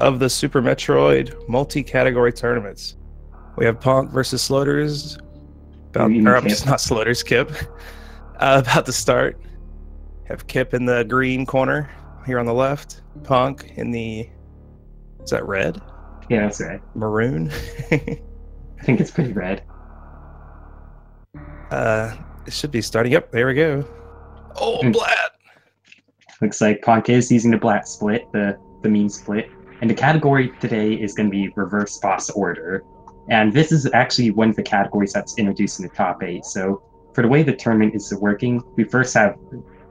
of the Super Metroid multi-category tournaments. We have Ponk versus Sloters, You mean Kipp? not Sloters, Kipp, about to start. Have Kipp in the green corner here on the left, Ponk in the, is that red? Yeah, that's right. Maroon? I think it's pretty red. It should be starting. Yep, there we go. Oh, Mm. Blat! Looks like Ponk is using the black split, the mean split. And the category today is going to be reverse boss order. And this is actually one of the categories that's introduced in the top 8. So for the way the tournament is working, we first have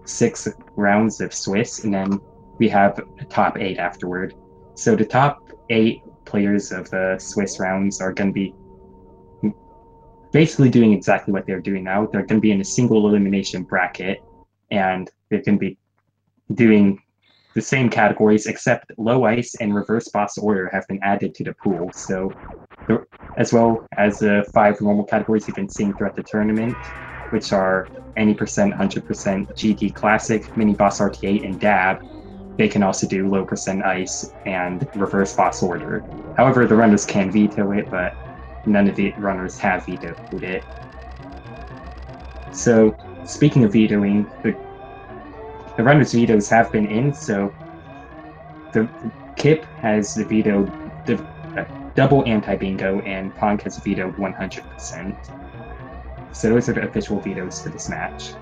6 rounds of Swiss, and then we have a top 8 afterward. So the top 8 players of the Swiss rounds are going to be basically doing exactly what they're doing now. They're going to be in a single elimination bracket, and they're going to be doing the same categories, except low ice and reverse boss order have been added to the pool. So, as well as the 5 normal categories you've been seeing throughout the tournament, which are any percent, 100%, GT Classic, Mini Boss RT8, and Dab, they can also do low percent ice and reverse boss order. However, the runners can veto it, but none of the runners have vetoed it. So, speaking of vetoing, the runners' vetoes have been in, so the Kipp has vetoed the double anti-bingo, and Ponk has vetoed 100%. So those are the official vetoes for this match.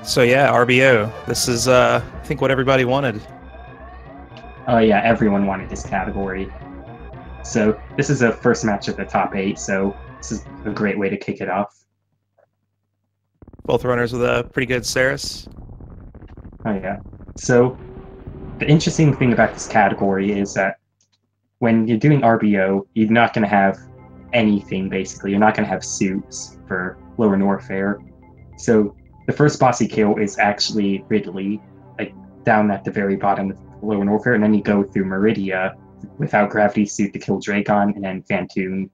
So yeah, RBO. This is, I think, what everybody wanted. Oh yeah, everyone wanted this category. So this is the first match of the top 8, so this is a great way to kick it off. Both runners with a pretty good Saris. Oh yeah. So the interesting thing about this category is that when you're doing RBO, you're not going to have anything, basically. You're not going to have suits for Lower Norfair. So the first bossy kill is actually Ridley, like down at the very bottom of Lower Norfair, and then you go through Meridia without Gravity Suit to kill Dragon, and then Phantoon.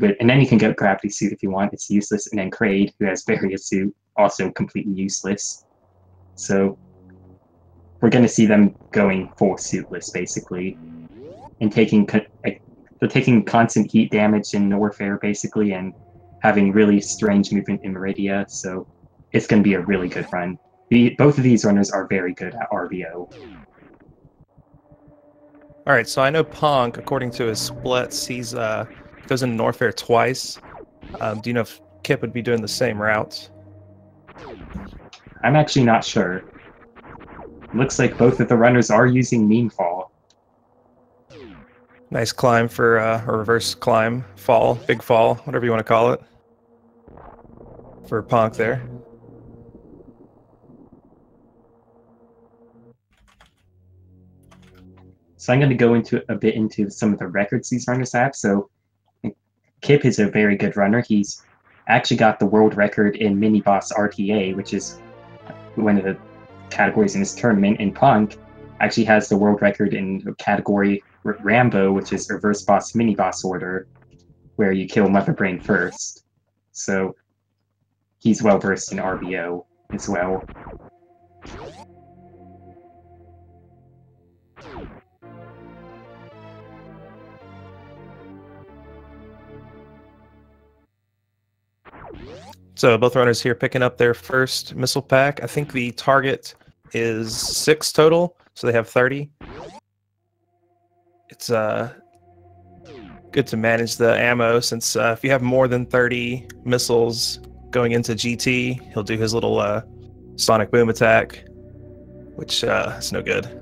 And then you can get Gravity Suit if you want, it's useless, and then Kraid, who has Barrier Suit, also completely useless. So we're going to see them going full suitless, basically, and they're taking constant heat damage in Norfair, basically, and having really strange movement in Meridia, so it's going to be a really good run. Both of these runners are very good at RBO. All right, so I know Ponk, according to his splits, he's goes into Norfair twice. Do you know if Kipp would be doing the same route? I'm actually not sure. Looks like both of the runners are using Mean Fall. Nice climb for a reverse climb, fall, big fall, whatever you want to call it, for Ponk there. So I'm going to go into a bit into some of the records these runners have. So Kipp is a very good runner. He's actually got the world record in Mini Boss RTA, which is one of the categories in this tournament. And Ponk actually has the world record in the category Rambo, which is reverse boss mini boss order, where you kill Mother Brain first. So he's well versed in RBO as well. So both runners here picking up their first missile pack. I think the target is 6 total, so they have 30. It's good to manage the ammo, since if you have more than 30 missiles going into GT, he'll do his little sonic boom attack, which is no good.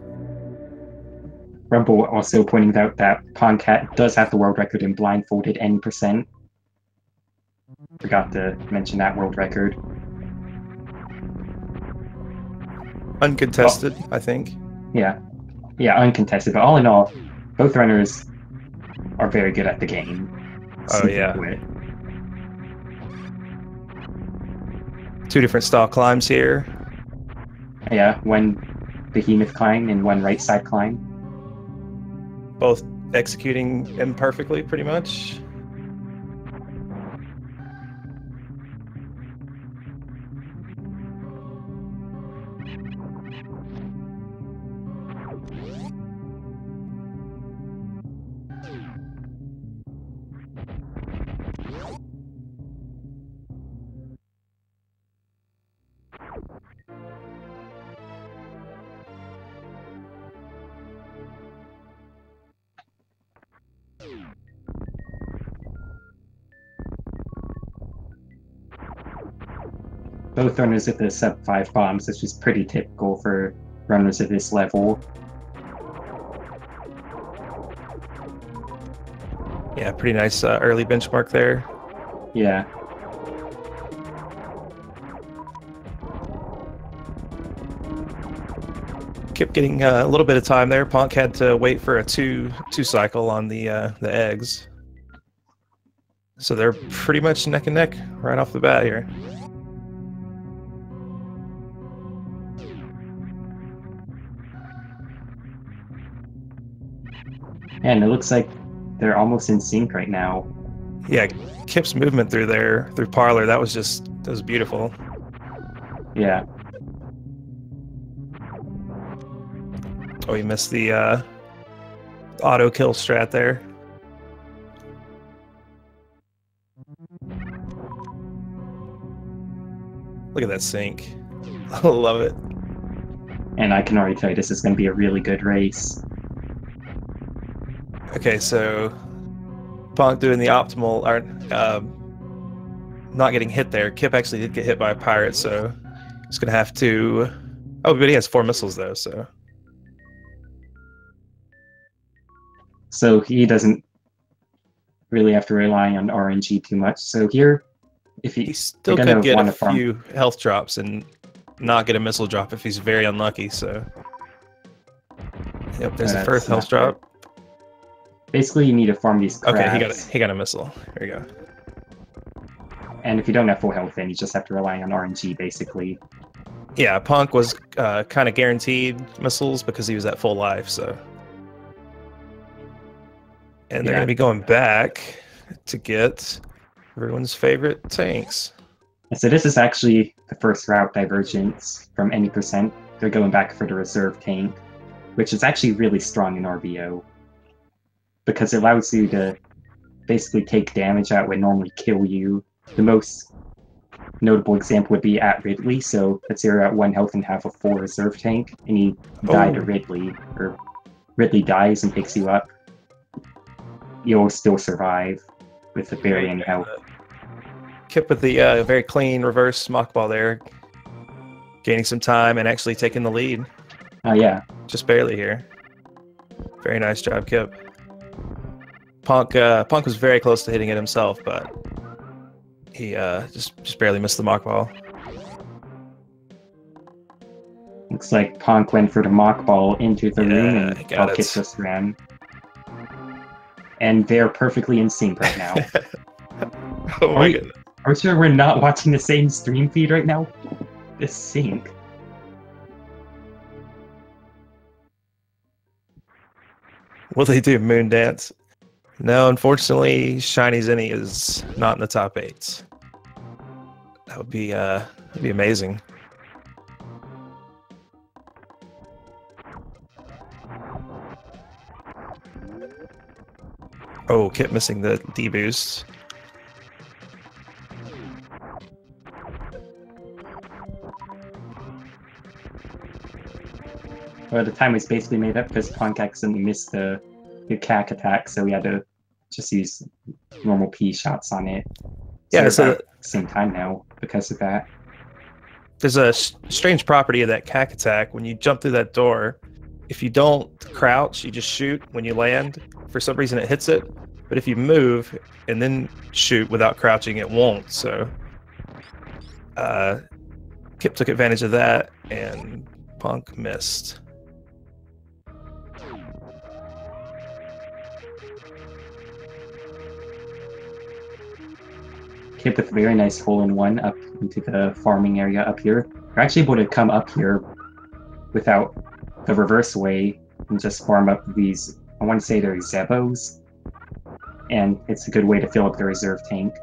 Rumble also pointing out that Ponk does have the world record in blindfolded N%. Forgot to mention that world record. Uncontested, I think. Yeah, uncontested. But all in all, both runners are very good at the game. Oh yeah. Two different style climbs here. Yeah, one behemoth climb and one right side climb. Both executing imperfectly, pretty much. Both runners with the sub 5 bombs, which is pretty typical for runners at this level. Yeah, pretty nice early benchmark there. Yeah. Kipp getting a little bit of time there. Ponk had to wait for a two cycle on the eggs. So they're pretty much neck and neck right off the bat here. And it looks like they're almost in sync right now. Yeah, Kipp's movement through there, through Parlor, that was beautiful. Yeah. Oh, he missed the auto kill strat there. Look at that sync. I love it. And I can already tell you this is going to be a really good race. Okay, so Ponk doing the optimal, or not getting hit there. Kipp actually did get hit by a pirate, so he's gonna have to. Oh, but he has 4 missiles though, so. So he doesn't really have to rely on RNG too much. So here, if He still could get a few health drops and not get a missile drop if he's very unlucky. So, yep, there's the first health drop. Basically, you need to farm these crabs. Okay, he got a missile. There you go. And if you don't have full health, then you just have to rely on RNG, basically. Yeah, Ponk was kind of guaranteed missiles because he was at full life, so. And they're going to be going back to get everyone's favorite tanks. And so this is actually the first route divergence from any percent. They're going back for the reserve tank, which is actually really strong in RBO. Because it allows you to basically take damage that would normally kill you. The most notable example would be at Ridley. So let's say you're at 1 health and have a full reserve tank, and you die to Ridley, or Ridley dies and picks you up. You'll still survive with the barely any health. Kipp with the very clean reverse mock ball there, gaining some time and actually taking the lead. Oh yeah, just barely here. Very nice job, Kipp. Ponk was very close to hitting it himself, but he just barely missed the mock ball. Looks like Ponk went for the mock ball into the room, and Kipp just ran. And they're perfectly in sync right now. Oh my goodness. Are we sure we're not watching the same stream feed right now? This sync. Will they do Moon Dance? No, unfortunately, Shiny Zenny is not in the top 8. That would be amazing. Oh, Kipp missing the D boost. Well, the time was basically made up because Ponk accidentally missed the CAC attack, so we had to just use normal P shots on it. So yeah, so at the same time now because of that. There's a strange property of that CAC attack. When you jump through that door, if you don't crouch, you just shoot when you land. For some reason, it hits it. But if you move and then shoot without crouching, it won't. So Kipp took advantage of that, and Ponk missed. Kipp with a very nice hole-in-one up into the farming area up here. You're actually able to come up here without the reverse way and just farm up these, I want to say they're Zebos. And it's a good way to fill up the reserve tank.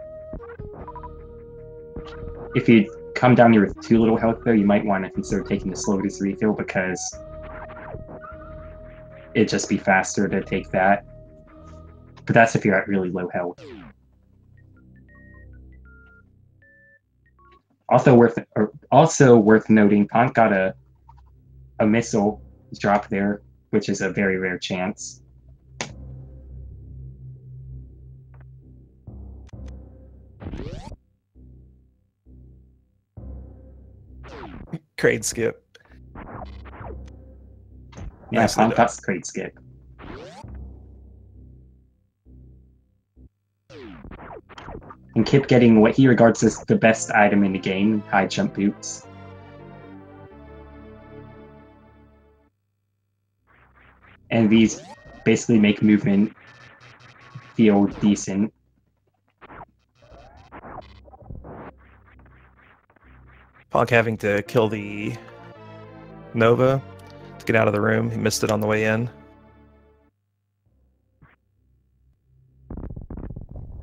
If you come down here with too little health though, you might want to consider taking the slowest refill because it'd just be faster to take that. But that's if you're at really low health. Also worth noting, ponk got a missile drop there, which is a very rare chance. Crate skip. Yeah, ponk got crate skip. And Kipp getting what he regards as the best item in the game, high jump boots. And these basically make movement feel decent. Ponk having to kill the Nova to get out of the room. He missed it on the way in.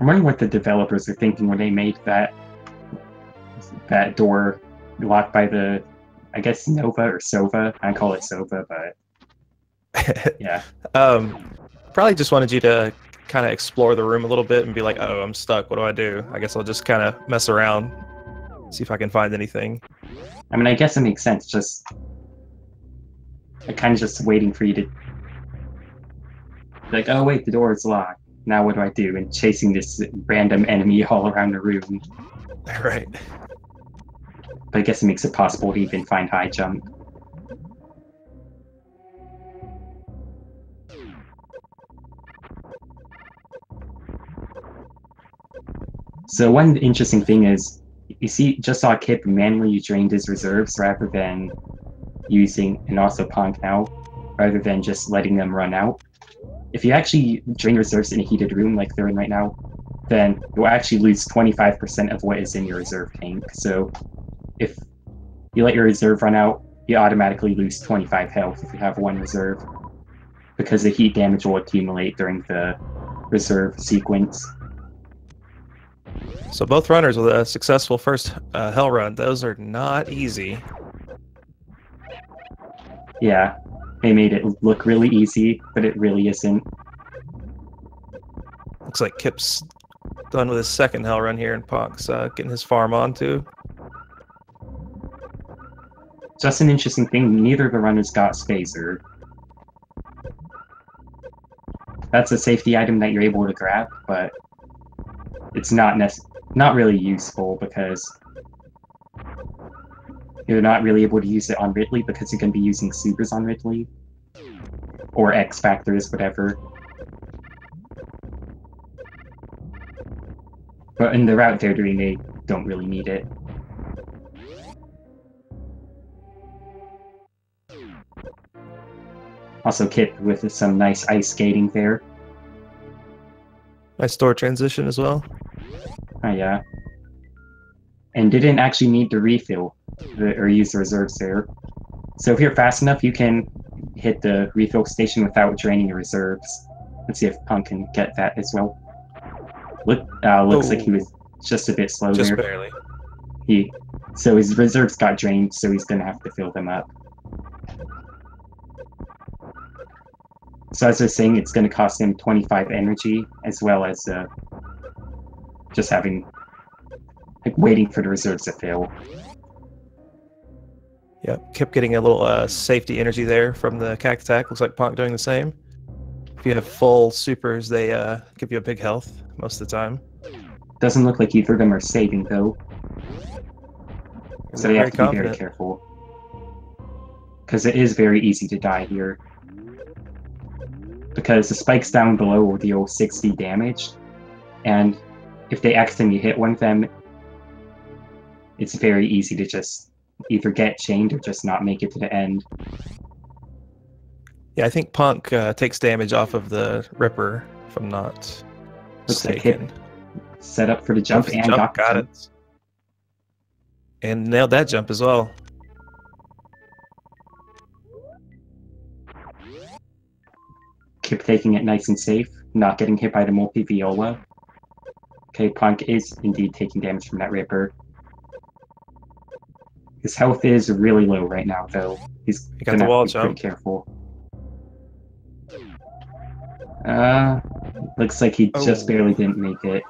I'm wondering what the developers are thinking when they made that door locked by the, I guess, Nova or Sova. I call it Sova, but yeah. Probably just wanted you to kind of explore the room a little bit and be like, oh, I'm stuck. What do I do? I guess I'll just kind of mess around, see if I can find anything. I mean, I guess it makes sense. Just I'm kind of just waiting for you to like, oh wait, the door is locked. Now what do I do? And chasing this random enemy all around the room. Right. But I guess it makes it possible to even find high jump. So one interesting thing is, you see, just saw Kipp manually drained his reserves rather than using, and also ponk now, rather than just letting them run out. If you actually drain reserves in a heated room like they're in right now, then you'll actually lose 25% of what is in your reserve tank. So if you let your reserve run out, you automatically lose 25 health if you have one reserve, because the heat damage will accumulate during the reserve sequence. So both runners with a successful first hell run. Those are not easy. Yeah, they made it look really easy, but it really isn't. Looks like Kipp's done with his second hell run here, and Ponk's getting his farm on too. Just an interesting thing, neither of the runners got Spacer. That's a safety item that you're able to grab, but it's not really useful because you're not really able to use it on Ridley because you're going to be using supers on Ridley. Or X Factors, whatever. But in the route they're doing, they don't really need it. Also Kipp with some nice ice skating there. Nice door transition as well. Oh yeah. And didn't actually need to refill or use the reserves there. So if you're fast enough, you can hit the refill station without draining your reserves. Let's see if ponk can get that as well. Looks like he was just a bit slow just there. Barely. So his reserves got drained, so he's gonna have to fill them up. So as I was saying, it's gonna cost him 25 energy, as well as just waiting for the reserves to fill. Yep, Kipp getting a little safety energy there from the cack attack. Looks like Ponk doing the same. If you have full supers, they give you a big health most of the time. Doesn't look like either of them are saving though. So you have to be very careful. Because it is very easy to die here. Because the spikes down below will deal 60 damage, and if they accidentally hit one of them, it's very easy to just either get chained or just not make it to the end. Yeah, I think Ponk takes damage off of the Ripper, if I'm not mistaken. Like set up for the jump and got it. And nailed that jump as well. Kipp taking it nice and safe, not getting hit by the multi-viola. Okay, ponk is indeed taking damage from that Ripper. His health is really low right now, though. He's got the wall jump. Pretty careful. Uh, looks like he just Oh. barely didn't make it.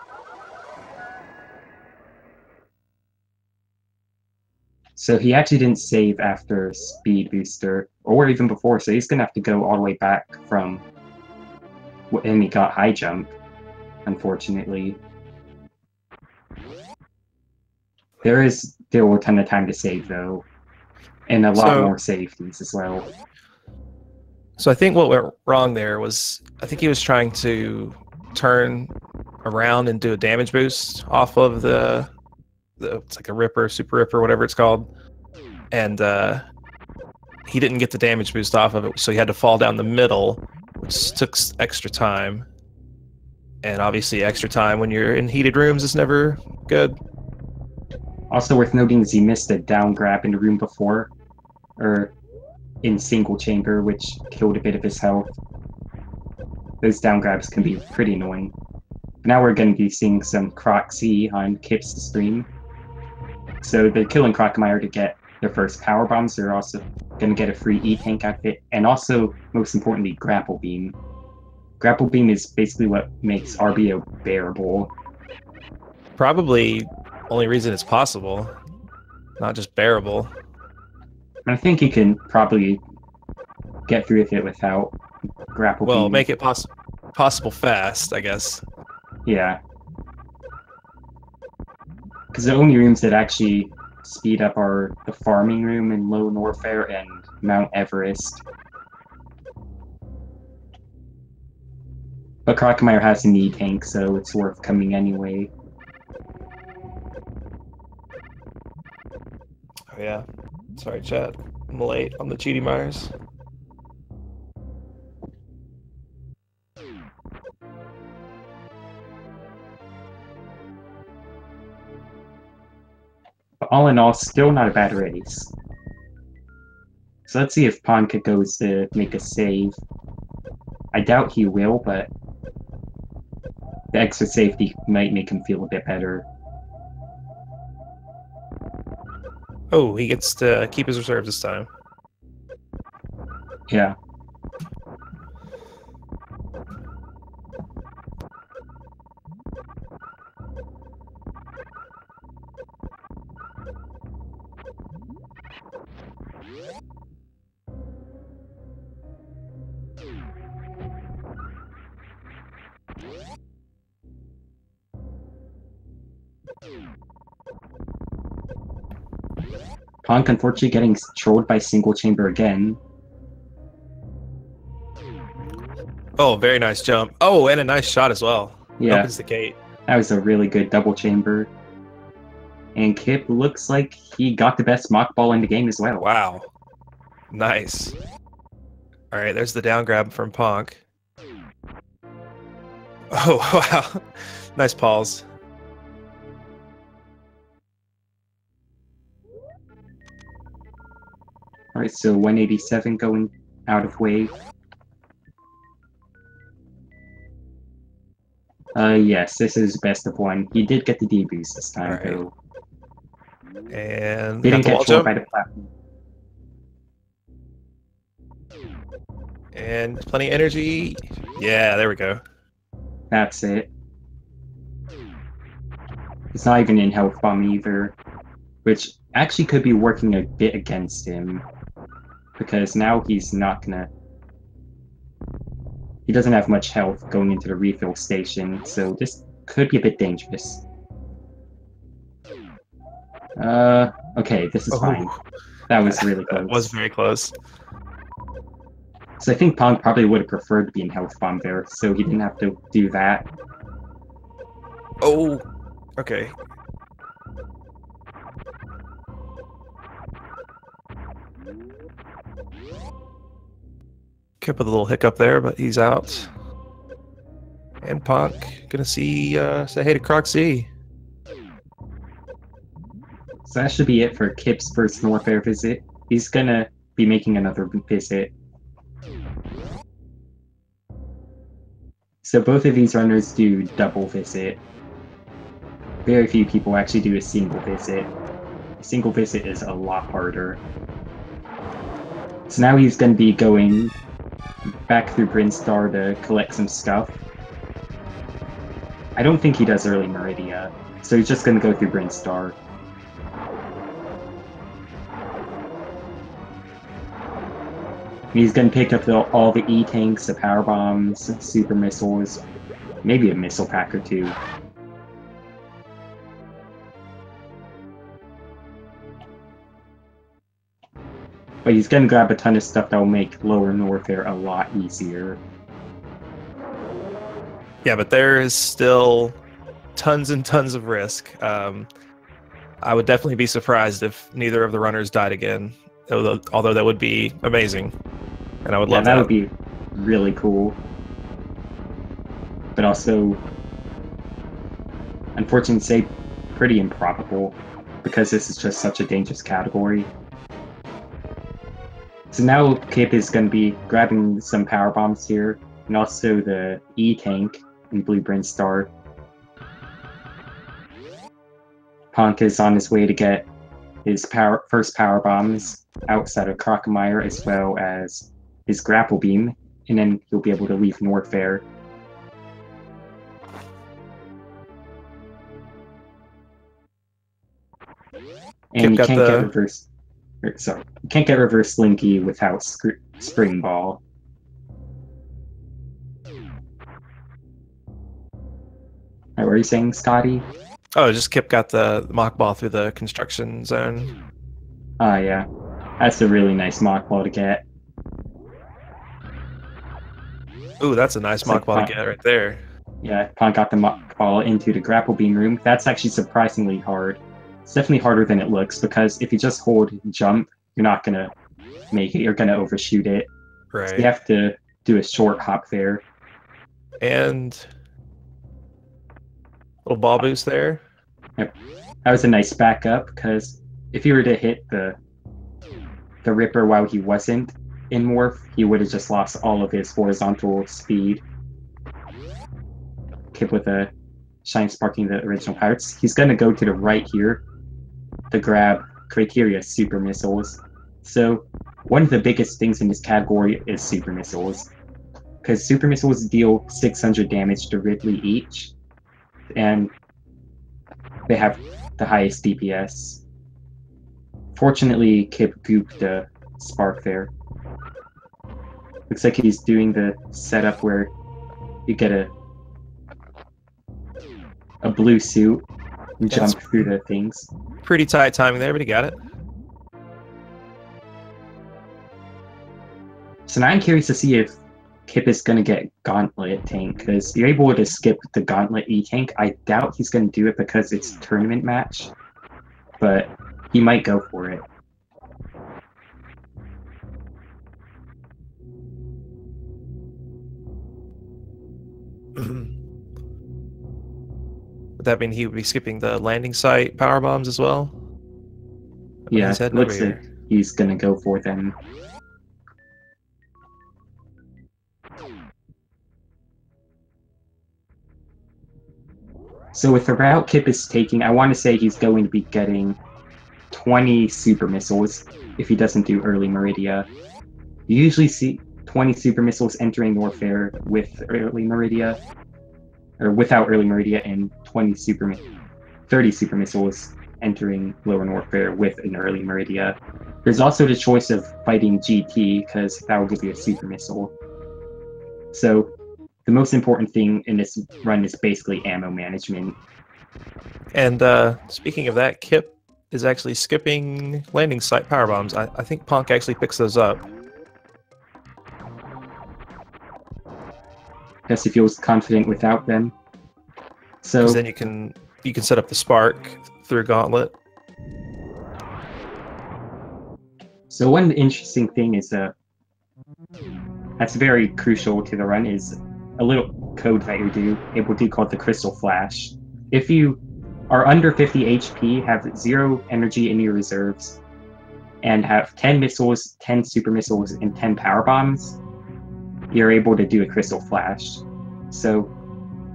So he actually didn't save after Speed Booster, or even before, so he's gonna have to go all the way back from when he got High Jump, unfortunately. There is still a ton of time to save, though, and a lot So, more safeties as well. so I think what went wrong there was I think he was trying to turn around and do a damage boost off of the it's like a Ripper, Super Ripper, whatever it's called, and he didn't get the damage boost off of it, so he had to fall down the middle, which took extra time. And obviously, extra time when you're in heated rooms is never good. Also worth noting is he missed a down grab in the room before, or in single chamber, which killed a bit of his health. Those down grabs can be pretty annoying. But now we're going to be seeing some Croxy on Kipp's stream. So they're killing Crocomire to get their first power bombs. They're also going to get a free E-Tank outfit, and also, most importantly, Grapple Beam. Grapple Beam is basically what makes RBO bearable. Probably only reason it's possible, not just bearable. And I think you can probably get through with it without Grapple Well, Beam. make it possible fast, I guess. Yeah. Because the only rooms that actually speed up are the farming room in Low Norfair and Mount Everest. But Crocomire has a knee tank, so it's worth coming anyway. Oh, yeah. Sorry, chat. I'm late on the Cheaty Myers. But all in all, still not a bad race. So let's see if Ponk goes to make a save. I doubt he will, but the extra safety might make him feel a bit better. Oh, he gets to keep his reserves this time. Yeah. Ponk unfortunately getting trolled by single chamber again. Oh, very nice jump. Oh, and a nice shot as well. Yeah. Opens the gate. That was a really good double chamber. And Kipp looks like he got the best mock ball in the game as well. Wow. Nice. All right, there's the down grab from Ponk. Oh, wow. Nice pause. Alright, so 187 going out of wave. Yes, this is best of one. He did get the D boost this time, Right. though. And Didn't got the wall get trolled jump. by the platform. And plenty of energy. Yeah, there we go. That's it. It's not even in health bomb either, which actually could be working a bit against him, because now he's not gonna... He doesn't have much health going into the refill station, so this could be a bit dangerous. Okay, this is fine. That was really close. That was very close. So I think Ponk probably would have preferred to be in health bomb there, so he didn't have to do that. Oh, okay. Kipp with a little hiccup there, but he's out. And Ponk gonna say hey to Croxy. So that should be it for Kipp's first Norfair visit. He's gonna be making another visit. So both of these runners do double visit. Very few people actually do a single visit. A single visit is a lot harder. So now he's going to be going back through Brinstar to collect some stuff. I don't think he does early Meridia, so he's just gonna go through Brinstar. He's gonna pick up all the E-tanks, the power bombs, super missiles, maybe a missile pack or two. But he's gonna grab a ton of stuff that will make lower warfare a lot easier. Yeah, but there is still tons and tons of risk. I would definitely be surprised if neither of the runners died again, although that would be amazing, and I would love that. That would be really cool. But also, unfortunately to say, pretty improbable, because this is just such a dangerous category. So now Kipp is going to be grabbing some power bombs here, and also the E-tank in Blue Brinstar. Ponk is on his way to get his first power bombs outside of Crocomire, as well as his grapple beam, and then he'll be able to leave Norfair. And you can't get reverse. Sorry, you can't get reverse Slinky without Spring Ball. What were you saying, Scotty? Oh, just Kipp got the Mach Ball through the construction zone. Ah, yeah. That's a really nice Mach Ball to get. Ooh, that's a nice Mach Ball to get right there. Yeah, Pon got the Mach Ball into the grapple beam room. That's actually surprisingly hard. It's definitely harder than it looks, because if you just hold jump, you're not going to make it. You're going to overshoot it. Right. So you have to do a short hop there. And little ball boost there. Yep. That was a nice backup, because if you were to hit the Ripper while he wasn't in morph, he would have just lost all of his horizontal speed. Kipp with a Shine Sparking the original Pirates. He's going to go to the right here to grab Criteria Super Missiles. So one of the biggest things in this category is Super Missiles, because Super Missiles deal 600 damage to Ridley each, and they have the highest DPS. Fortunately, Kipp gooped the Spark there. Looks like he's doing the setup where you get a blue suit and jump through the things. Pretty tight timing there, but he got it. So now I'm curious to see if Kipp is going to get Gauntlet Tank, because you're able to skip the Gauntlet E-Tank. I doubt he's going to do it because it's a tournament match, but he might go for it. Would that mean he would be skipping the landing site power bombs as well? Yeah, it looks like he's going to go for them. So with the route Kipp is taking, I want to say he's going to be getting 20 super missiles if he doesn't do early Meridia. You usually see 20 super missiles entering Warfare with early Meridia, or without early Meridia, and 30 super missiles entering lower Warfare with an early Meridia. There's also the choice of fighting GT, because that will give you a super missile. So the most important thing in this run is basically ammo management. And speaking of that, Kipp is actually skipping landing site power bombs. I think Ponk actually picks those up. Guess he feels confident without them. So then you can set up the spark through Gauntlet. So one interesting thing is that's very crucial to the run is a little code that you're able to do called the Crystal Flash. If you are under 50 HP, have 0 energy in your reserves, and have 10 missiles, 10 super missiles, and 10 power bombs, you're able to do a Crystal Flash. So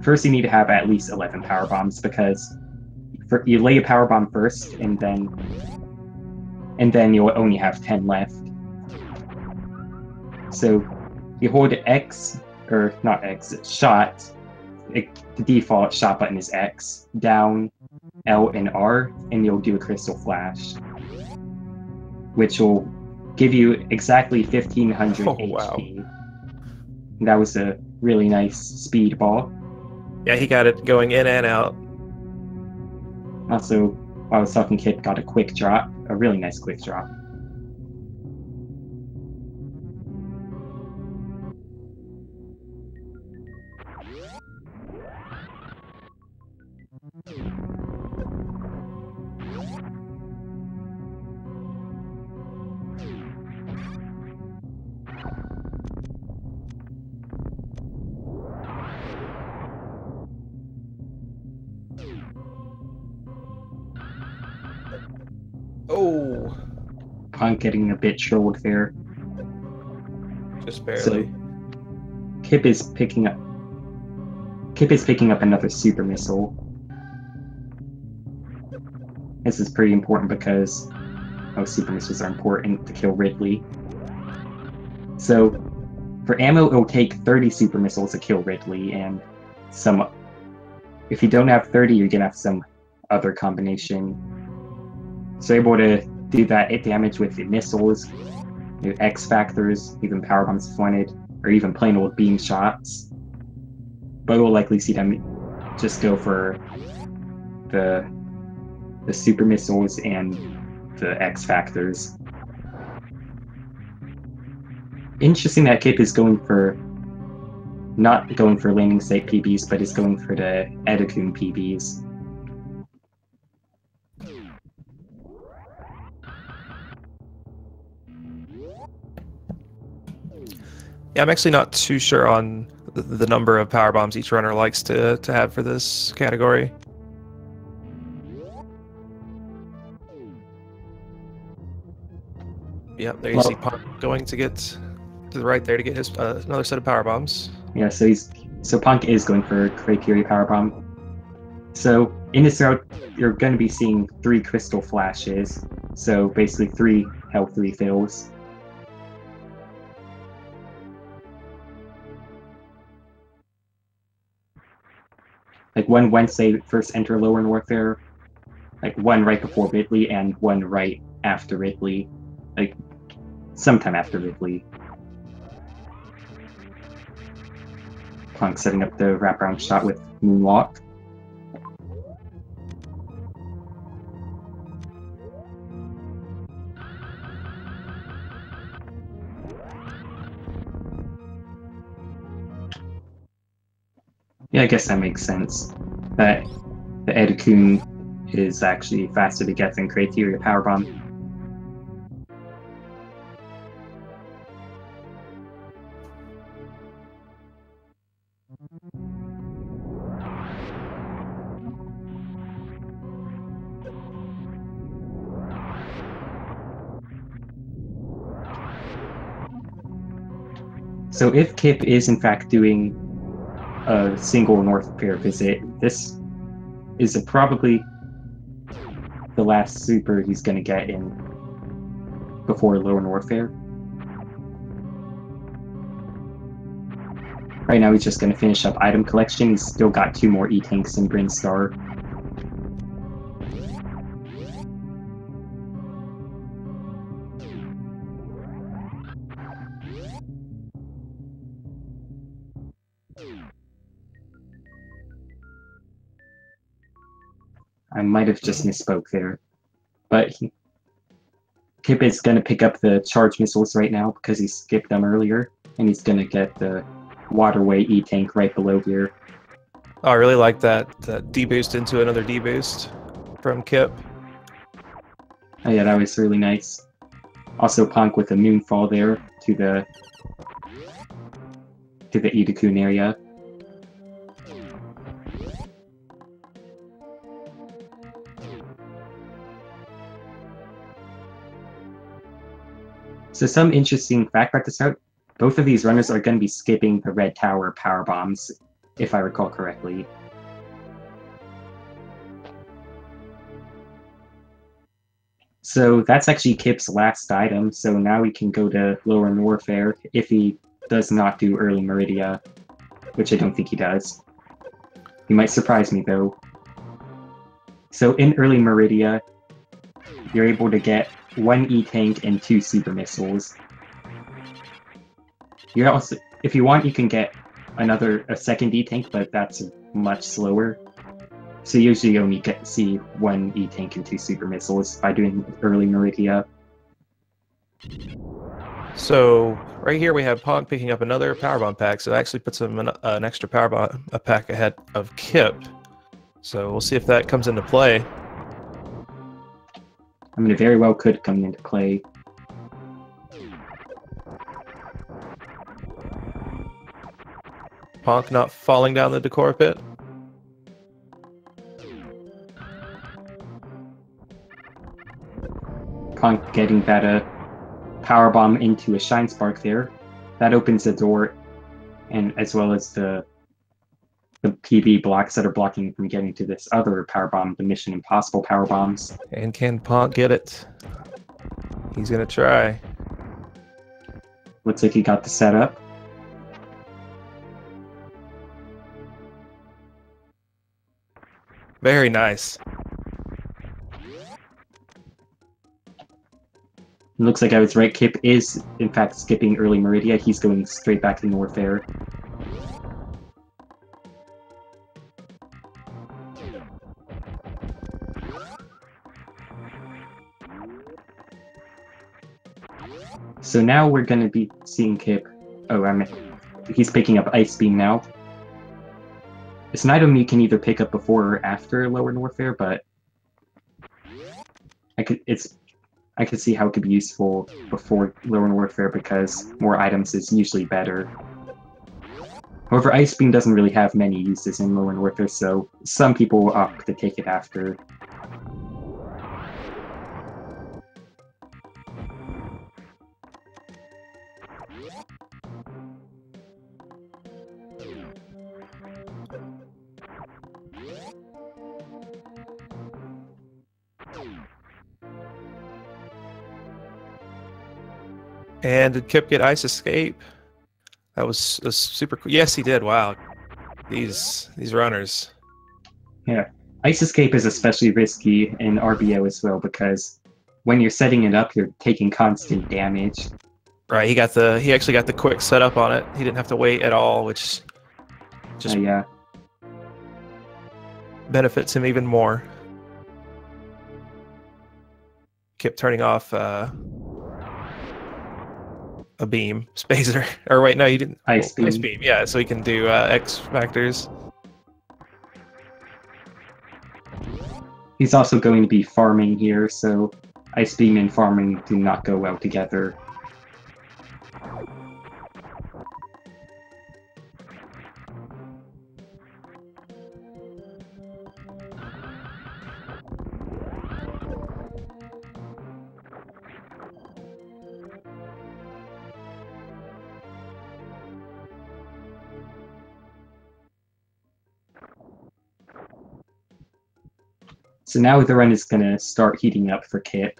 first you need to have at least 11 power bombs, because you lay a power bomb first, and then you'll only have 10 left. So You hold X, or not X, shot. The default shot button is X, down, L, and R, and you'll do a crystal flash, which will give you exactly 1500 Oh, wow. HP. And that was a really nice speed ball. Yeah, he got it going in and out. Also, while I was talking, Kipp got a quick drop, a really nice quick drop. Oh, Ponk getting a bit trolled there. just barely. So Kipp is picking up another super missile. This is pretty important because super missiles are important to kill Ridley. So for ammo, it'll take 30 super missiles to kill Ridley, and some. If you don't have 30, you're gonna have some other combination. So able to do that damage with the missiles, X factors, even power bombs if wanted, or even plain old beam shots. But we'll likely see them just go for the super missiles and the X factors. Interesting that Kipp is not going for landing site PBs, but is going for the Edakun PBs. Yeah, I'm actually not too sure on the number of power bombs each runner likes to have for this category. Yep, there you see Punk going to get to the right there to get his another set of power bombs. Yeah, so Ponk is going for Criteria Power Bomb. So in this route, you're going to be seeing 3 crystal flashes. So basically 3 health refills. Like one Wednesday first enter Lower Warfare, like one right before Ridley and one right after Ridley, like sometime after Ridley. Ponk setting up the wraparound shot with Moonwalk. Yeah, I guess that makes sense. That the Edakun is actually faster to get than Criteria Power Bomb. So if Kipp is in fact doing a single North Pier visit, this is probably the last super he's going to get in before Lower Warfare. Right now he's just going to finish up item collection. He's still got 2 more E-Tanks and Brinstar. I might have just misspoke there. But Kipp is going to pick up the charge missiles right now because he skipped them earlier. And he's going to get the waterway E-Tank right below here. Oh, I really like that deboost into another deboost from Kipp. Oh yeah, that was really nice. Also Ponk with a moonfall there to the Edakun area. So some interesting fact about this route, both of these runners are going to be skipping the Red Tower power bombs, if I recall correctly. So that's actually Kipp's last item, so now we can go to Lower Warfare if he does not do early Meridia, which I don't think he does. He might surprise me though. So in early Meridia, you're able to get 1 E-Tank and 2 Super Missiles. You also, if you want, you can get a second E-Tank, but that's much slower. So usually you only see 1 E-Tank and 2 Super Missiles by doing early Meridia. So right here we have Ponk picking up another power bomb pack, so it actually puts him an extra power bomb pack ahead of Kipp. So we'll see if that comes into play. I mean, it very well could come into play. Ponk not falling down the Decor pit. Ponk getting that power bomb into a Shine Spark there. That opens the door, and as well as the PB blocks that are blocking from getting to this other power bomb, the Mission Impossible power bombs. And can Ponk get it? He's gonna try. Looks like he got the setup. Very nice. Looks like I was right. Kipp is, in fact, skipping early Meridia. He's going straight back to North Air. So now we're going to be seeing Kipp. Oh, he's picking up Ice Beam now. It's an item you can either pick up before or after Lower North Air, but I could see how it could be useful before Lower North Air because more items is usually better. However, Ice Beam doesn't really have many uses in Lower North Air, so some people will opt to take it after. And did Kipp get Ice Escape? That was super cool. Yes, he did. Wow. These runners. Yeah. Ice Escape is especially risky in RBO as well because when you're setting it up, you're taking constant damage. Right, he actually got the quick setup on it. He didn't have to wait at all, which just yeah. benefits him even more. Kipp turning off a beam spacer, or wait, no, he didn't. Ice Beam. Ice Beam, yeah, so he can do X factors. He's also going to be farming here, so Ice Beam and farming do not go well together. So now the run is going to start heating up for Kipp.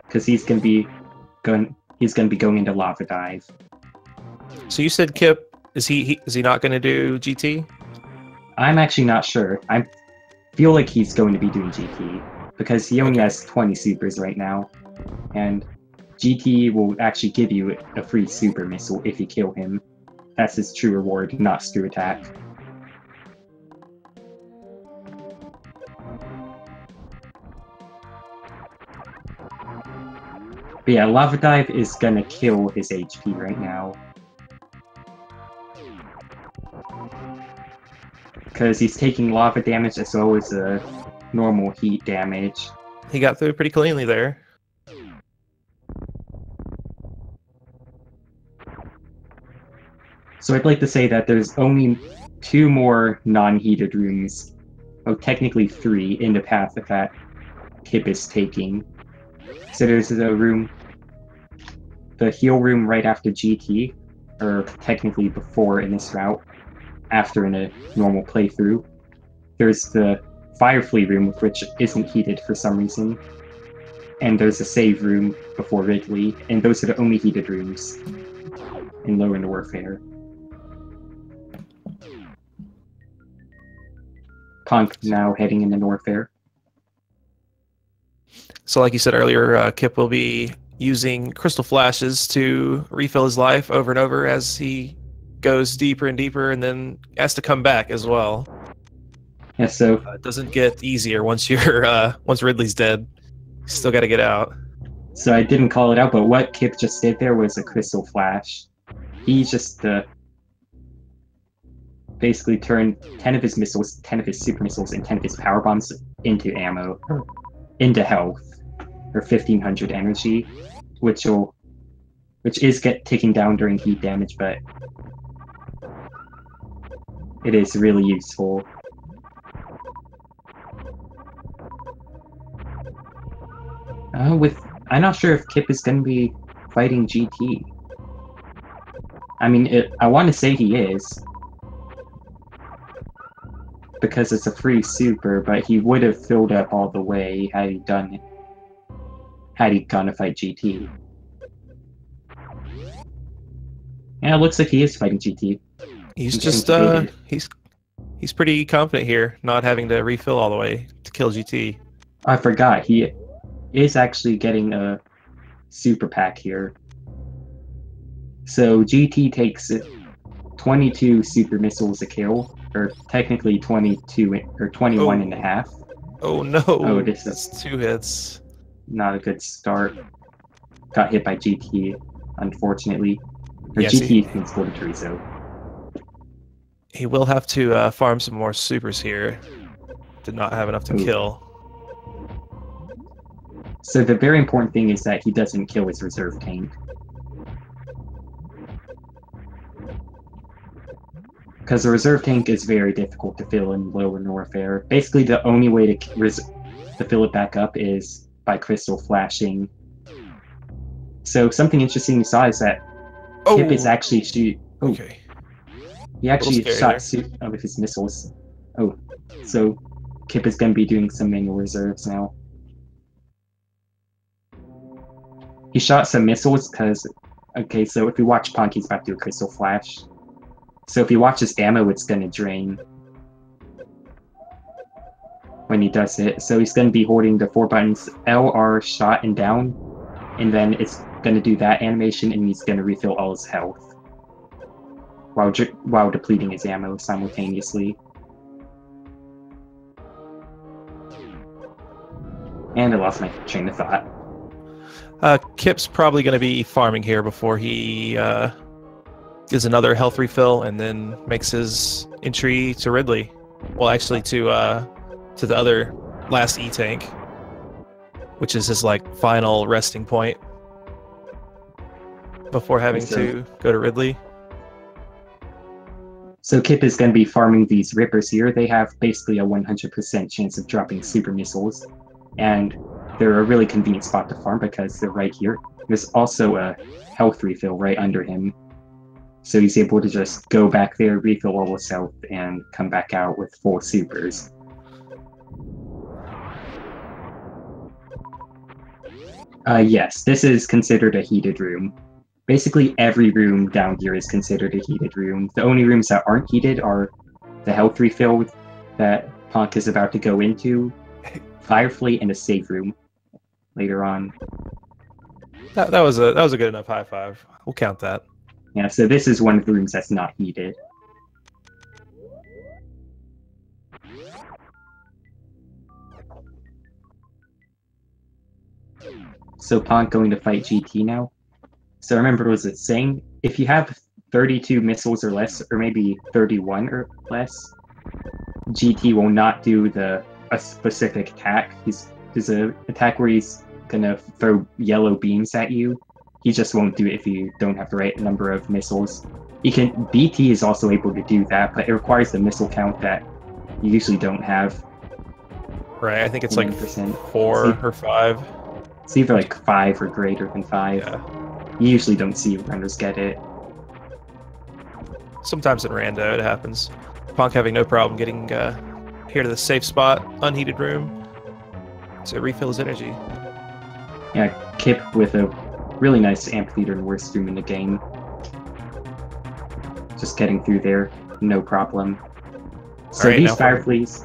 Because he's going to be going into Lava Dive. So you said Kipp, is he not going to do GT? I'm actually not sure. I feel like he's going to be doing GT because he only has 20 supers right now, and GT will actually give you a free super missile if you kill him. That's his true reward, not screw attack. But yeah, Lava Dive is gonna kill his HP right now. Because he's taking lava damage as well as normal heat damage. He got through pretty cleanly there. So I'd like to say that there's only 2 more non-heated rooms, oh technically 3, in the path that Kipp is taking. So there's the heal room right after GT, or technically before in this route, after in a normal playthrough. There's the Fire Flea room, which isn't heated for some reason. and there's a save room before Ridley, and those are the only heated rooms in Lower Warfare. Ponk now heading into Warfare. So like you said earlier, Kipp will be using crystal flashes to refill his life over and over as he goes deeper and deeper, and then has to come back as well. Yeah, so it doesn't get easier once you're once Ridley's dead. You still got to get out. So I didn't call it out, but what Kipp just did there was a crystal flash. He just basically turned 10 of his missiles, 10 of his super missiles, and 10 of his power bombs into ammo, into health, or 1500 energy, which is ticking down during heat damage, but it is really useful. I'm not sure if Kipp is going to be fighting GT. I mean, I want to say he is, because it's a free super, but he would have filled up all the way had he gone to fight GT. Yeah, it looks like he is fighting GT. He's just he's pretty confident here, not having to refill all the way to kill GT. I forgot, he is actually getting a super pack here. So GT takes 22 super missiles a kill, or technically 22 or 21 and a half. Oh no! Oh, this is 2 hits. Not a good start. Got hit by GT, unfortunately. Or yes, GT can score the Chorizo. He will have to farm some more supers here. Did not have enough to kill. So the very important thing is that he doesn't kill his reserve tank. Because the reserve tank is very difficult to fill in Lower Warfare. Basically, the only way to fill it back up is by crystal flashing. So something interesting you saw is that Kipp is actually Okay. He actually shot with his missiles. Oh, so Kipp is going to be doing some manual reserves now. He shot some missiles because, okay, so if you watch Ponk, he's about to do a crystal flash. So if he watches ammo, it's going to drain when he does it. So he's going to be holding the 4 buttons L, R, shot, and down. And then it's going to do that animation, and he's going to refill all his health while depleting his ammo simultaneously. And I lost my train of thought. Kipp's probably going to be farming here before he gives another health refill and then makes his entry to Ridley. Well, actually to the other last E-tank, which is his final resting point before having to go to Ridley. So Kipp is going to be farming these Rippers here. They have basically a 100% chance of dropping super missiles, and they're a really convenient spot to farm because they're right here. There's also a health refill right under him, so he's able to just go back there, refill all his health, and come back out with full supers. Yes, this is considered a heated room. Basically, every room down here is considered a heated room. The only rooms that aren't heated are the health refill that Ponk is about to go into, Firefly, and a save room later on. That was a good enough high five. We'll count that. Yeah, so this is one of the rooms that's not heated. So Ponk going to fight GT now. So remember, was it saying if you have 32 missiles or less, or maybe 31 or less, GT will not do a specific attack. There's an attack where he's gonna throw yellow beams at you. He just won't do it if you don't have the right number of missiles. BT is also able to do that, but it requires the missile count that you usually don't have. Right, I think it's 9%. 4 or 5. It's either 5 or greater than 5. Yeah. You usually don't see runners get it. Sometimes in rando it happens. Ponk having no problem getting here to the safe spot, unheated room, to refill his energy. Yeah, Kipp with a really nice amphitheater and worst room in the game. Just getting through there, no problem. So Alright, these now for Fireflies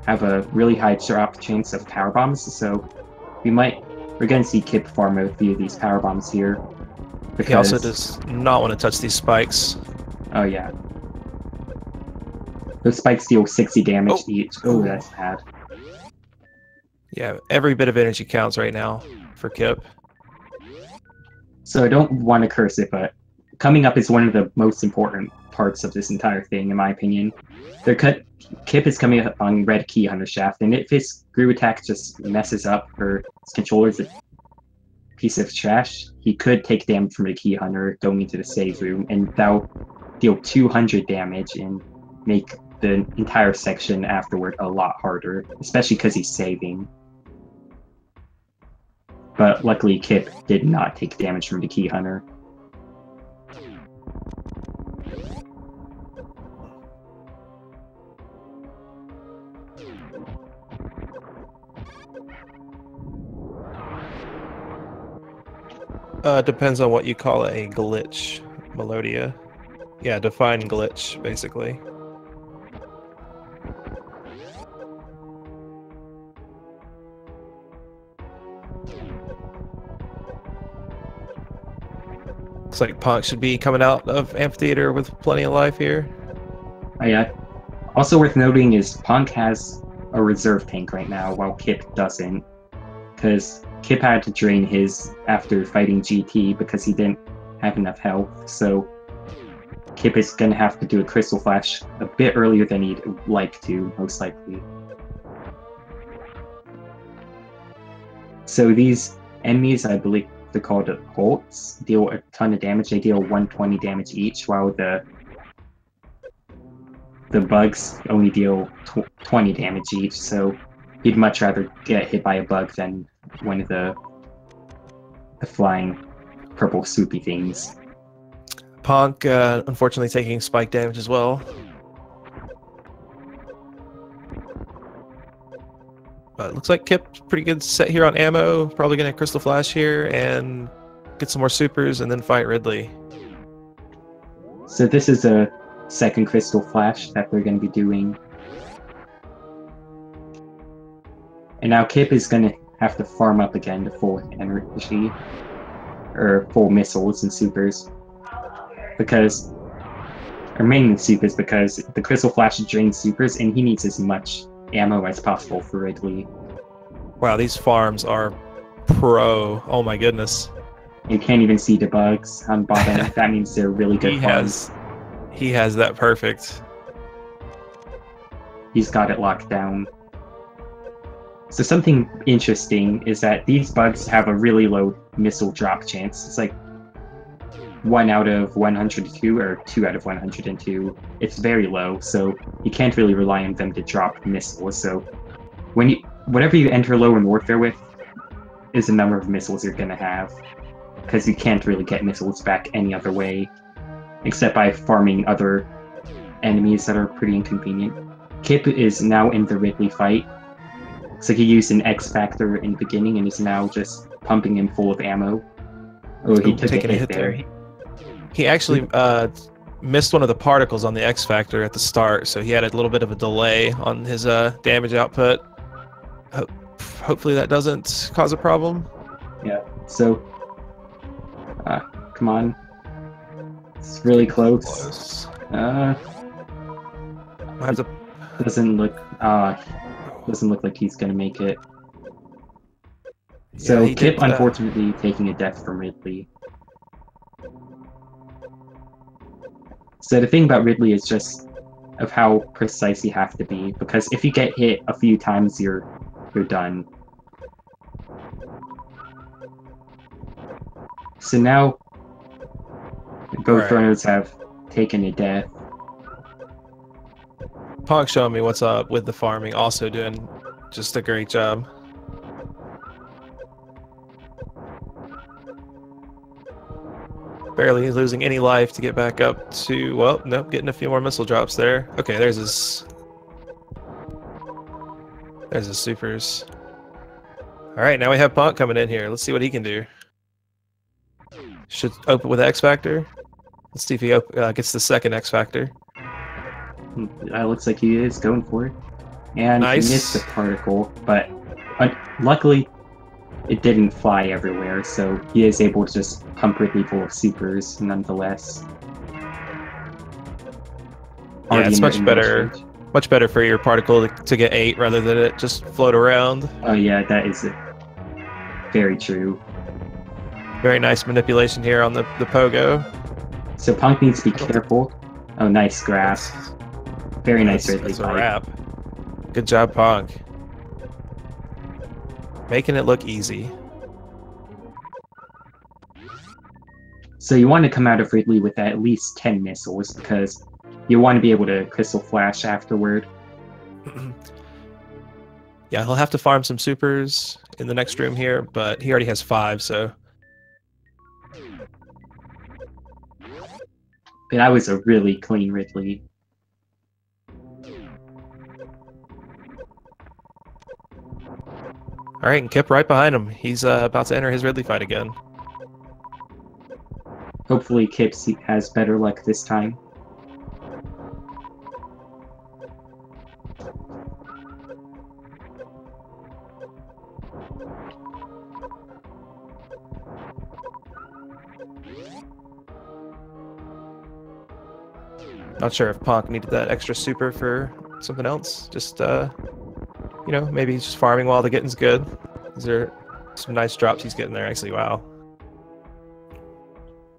have a really high drop chance of power bombs, so we're going to see Kipp farm a few of these power bombs here. Because, he also does not want to touch these spikes. oh yeah. Those spikes deal 60 damage each. Oh, Ooh. that's bad. Yeah, every bit of energy counts right now for Kipp. So I don't want to curse it, but coming up is one of the most important parts of this entire thing, in my opinion. Kipp is coming up on red key hunter shaft, and if his screw attack just messes up or his controller's a piece of trash, he could take damage from the key hunter going into the save room, and that'll deal 200 damage and make the entire section afterward a lot harder, especially because he's saving. But luckily, Kipp did not take damage from the key hunter. Depends on what you call a glitch, Melodia. Yeah, define glitch, basically. Looks like Ponk should be coming out of Amphitheater with plenty of life here. Oh, yeah. Also worth noting is Ponk has a reserve tank right now, while Kipp doesn't. Because Kipp had to drain his after fighting GT because he didn't have enough health, so Kipp is going to have to do a Crystal Flash a bit earlier than he'd like to, most likely. So these enemies, I believe they're called Holts, deal a ton of damage. They deal 120 damage each, while the bugs only deal 20 damage each, so he'd much rather get hit by a bug than one of the flying purple swoopy things. Ponk, unfortunately, taking spike damage as well. But looks like Kipp's pretty good set here on ammo. Probably gonna Crystal Flash here and get some more supers and then fight Ridley. So this is a second Crystal Flash that they're going to be doing. And now Kipp is going to have to farm up again to full energy, or full missiles and supers. Because, or mainly supers, because the Crystal Flash drains supers and he needs as much ammo as possible for Ridley. Wow, these farms are pro. Oh my goodness. You can't even see the bugs on bottom. That means they're really good farms. He has that perfect. He's got it locked down. So something interesting is that these bugs have a really low missile drop chance. It's like 1 out of 102 or 2 out of 102. It's very low, so you can't really rely on them to drop missiles. So whatever you enter low in warfare with is the number of missiles you're going to have, because you can't really get missiles back any other way, except by farming other enemies that are pretty inconvenient. Kipp is now in the Ridley fight, so he used an X Factor in the beginning and is now just pumping him full of ammo. Oh, he took a hit there. He actually missed one of the particles on the X Factor at the start, so he had a little bit of a delay on his damage output. Hopefully that doesn't cause a problem. Yeah, so come on. It's really close. Doesn't look like he's gonna make it. So yeah, Kipp unfortunately taking a death from Ridley. So the thing about Ridley is just of how precise you have to be, because if you get hit a few times, you're done. So now both runners have taken a death. Ponk showing me what's up with the farming, also doing just a great job. Barely losing any life to get back up to, well, nope, getting a few more missile drops there. Okay, there's his supers. All right, now we have Ponk coming in here. Let's see what he can do. Should open with X Factor. Let's see if he gets the second X Factor. Looks like he is going for it. And Nice. He missed the particle, but luckily it didn't fly everywhere, so he is able to just pump Ridley full of supers nonetheless. Yeah, it's much better. Much better for your particle to get 8 rather than it just float around. Oh yeah, that is very true. Very nice manipulation here on the pogo. So Ponk needs to be careful. Oh, nice grab. Very nice Ridley fight. Wrap. Good job, Ponk. Making it look easy. So you want to come out of Ridley with at least 10 missiles, because you want to be able to Crystal Flash afterward. Yeah, he'll have to farm some supers in the next room here, but he already has 5, so... But that was a really clean Ridley. Alright, and Kipp right behind him. He's about to enter his Ridley fight again. Hopefully Kipp has better luck this time. Not sure if Ponk needed that extra super for something else. Just, you know, maybe he's just farming while the getting's good. These are some nice drops he's getting there, actually. Wow.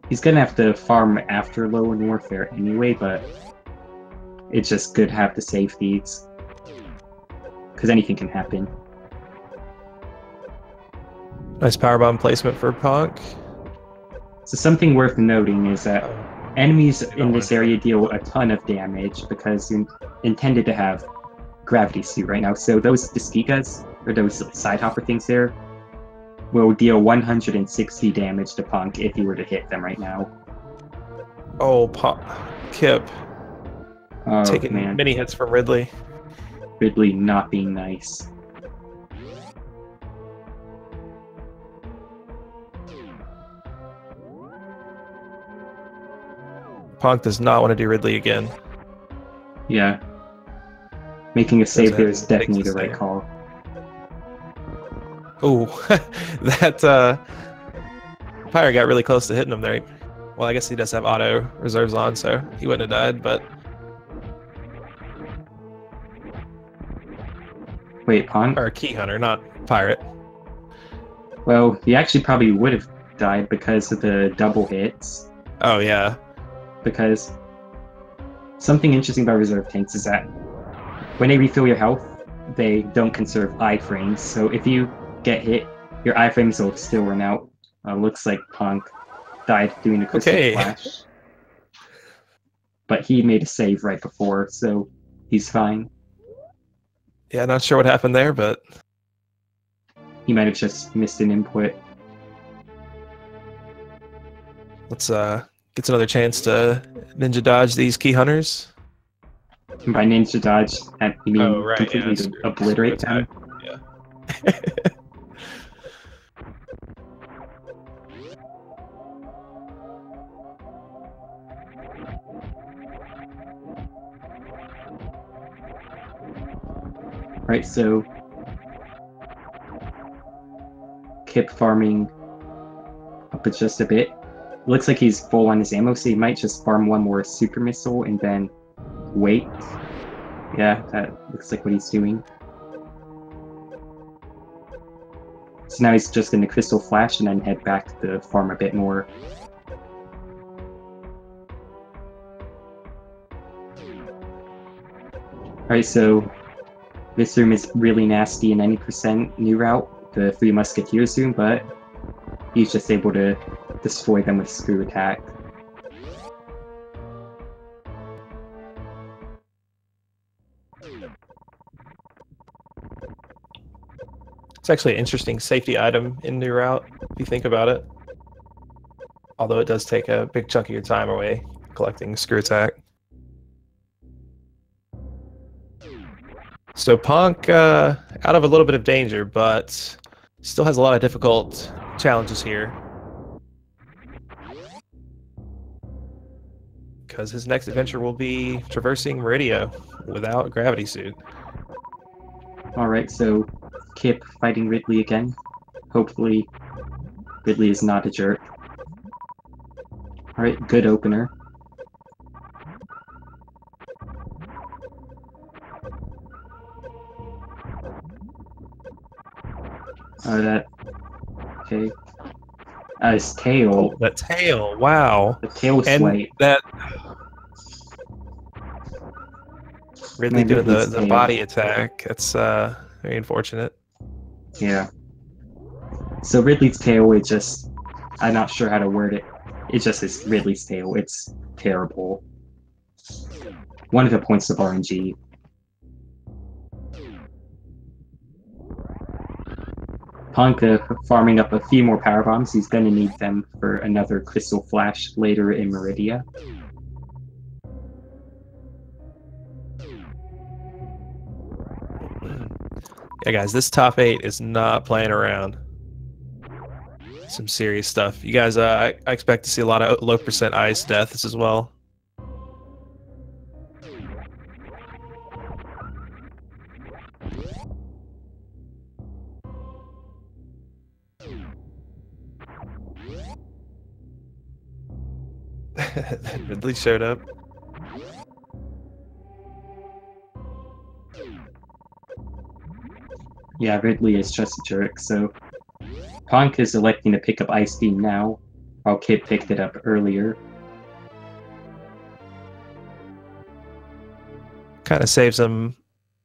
He's gonna have to farm after Low in Warfare anyway, but it's just good to have the safeties. Because anything can happen. Nice powerbomb placement for Ponk. So something worth noting is that enemies in this area deal a ton of damage because you're intended to have gravity suit right now. So those Diskikas, or those side hopper things there, will deal 160 damage to Ponk if you were to hit them right now. Oh, Kipp. Oh, taking man. many hits from Ridley. Ridley not being nice. Ponk does not want to do Ridley again. Yeah. Making a save there is definitely the right call. Ooh, that Pyre got really close to hitting him there. Well, I guess he does have auto reserves on, so he wouldn't have died, but... Wait, Ponk? Or Key Hunter, not Pirate. Well, he actually probably would have died because of the double hits. Oh, yeah. Because something interesting about reserve tanks is that when they refill your health, they don't conserve iframes. So if you get hit, your iframes will still run out. Looks like Ponk died doing the Crystal Flash. But he made a save right before, so he's fine. Yeah, not sure what happened there, but... He might have just missed an input. Let's get another chance to ninja dodge these Key Hunters. And by ninja dodge, you mean completely to obliterate them? Yeah. Right, so Kipp farming up just a bit. Looks like he's full on his ammo, so he might just farm one more super missile and then wait. Yeah, that looks like what he's doing. So now he's just going to Crystal Flash and then head back to farm a bit more. Alright, so this room is really nasty in any percent new route, the Three Musketeers room, but he's just able to destroy them with Screw Attack. It's actually an interesting safety item in new route, if you think about it. Although it does take a big chunk of your time away collecting Screw Attack. So Ponk out of a little bit of danger, but Still has a lot of difficult challenges here. Because his next adventure will be traversing Meridia without a gravity suit. Alright, so Kipp fighting Ridley again. Hopefully Ridley is not a jerk. Alright, good opener. Okay. His tail. Oh, that tail! Wow. The tail And swipe. that Ridley Man, doing Ridley's the tail. body attack. That's very unfortunate. Yeah. So Ridley's tail is just, I'm not sure how to word it. It's just his Ridley's tail. It's terrible. One of the points of RNG. Ponk farming up a few more power bombs. He's gonna need them for another Crystal Flash later in Meridia. Yeah, guys, this top 8 is not playing around. Some serious stuff. You guys, I expect to see a lot of low percent ice deaths as well. Ridley showed up. Yeah, Ridley is just a jerk, so Ponk is electing to pick up Ice Beam now, while Kipp picked it up earlier. Kind of saves him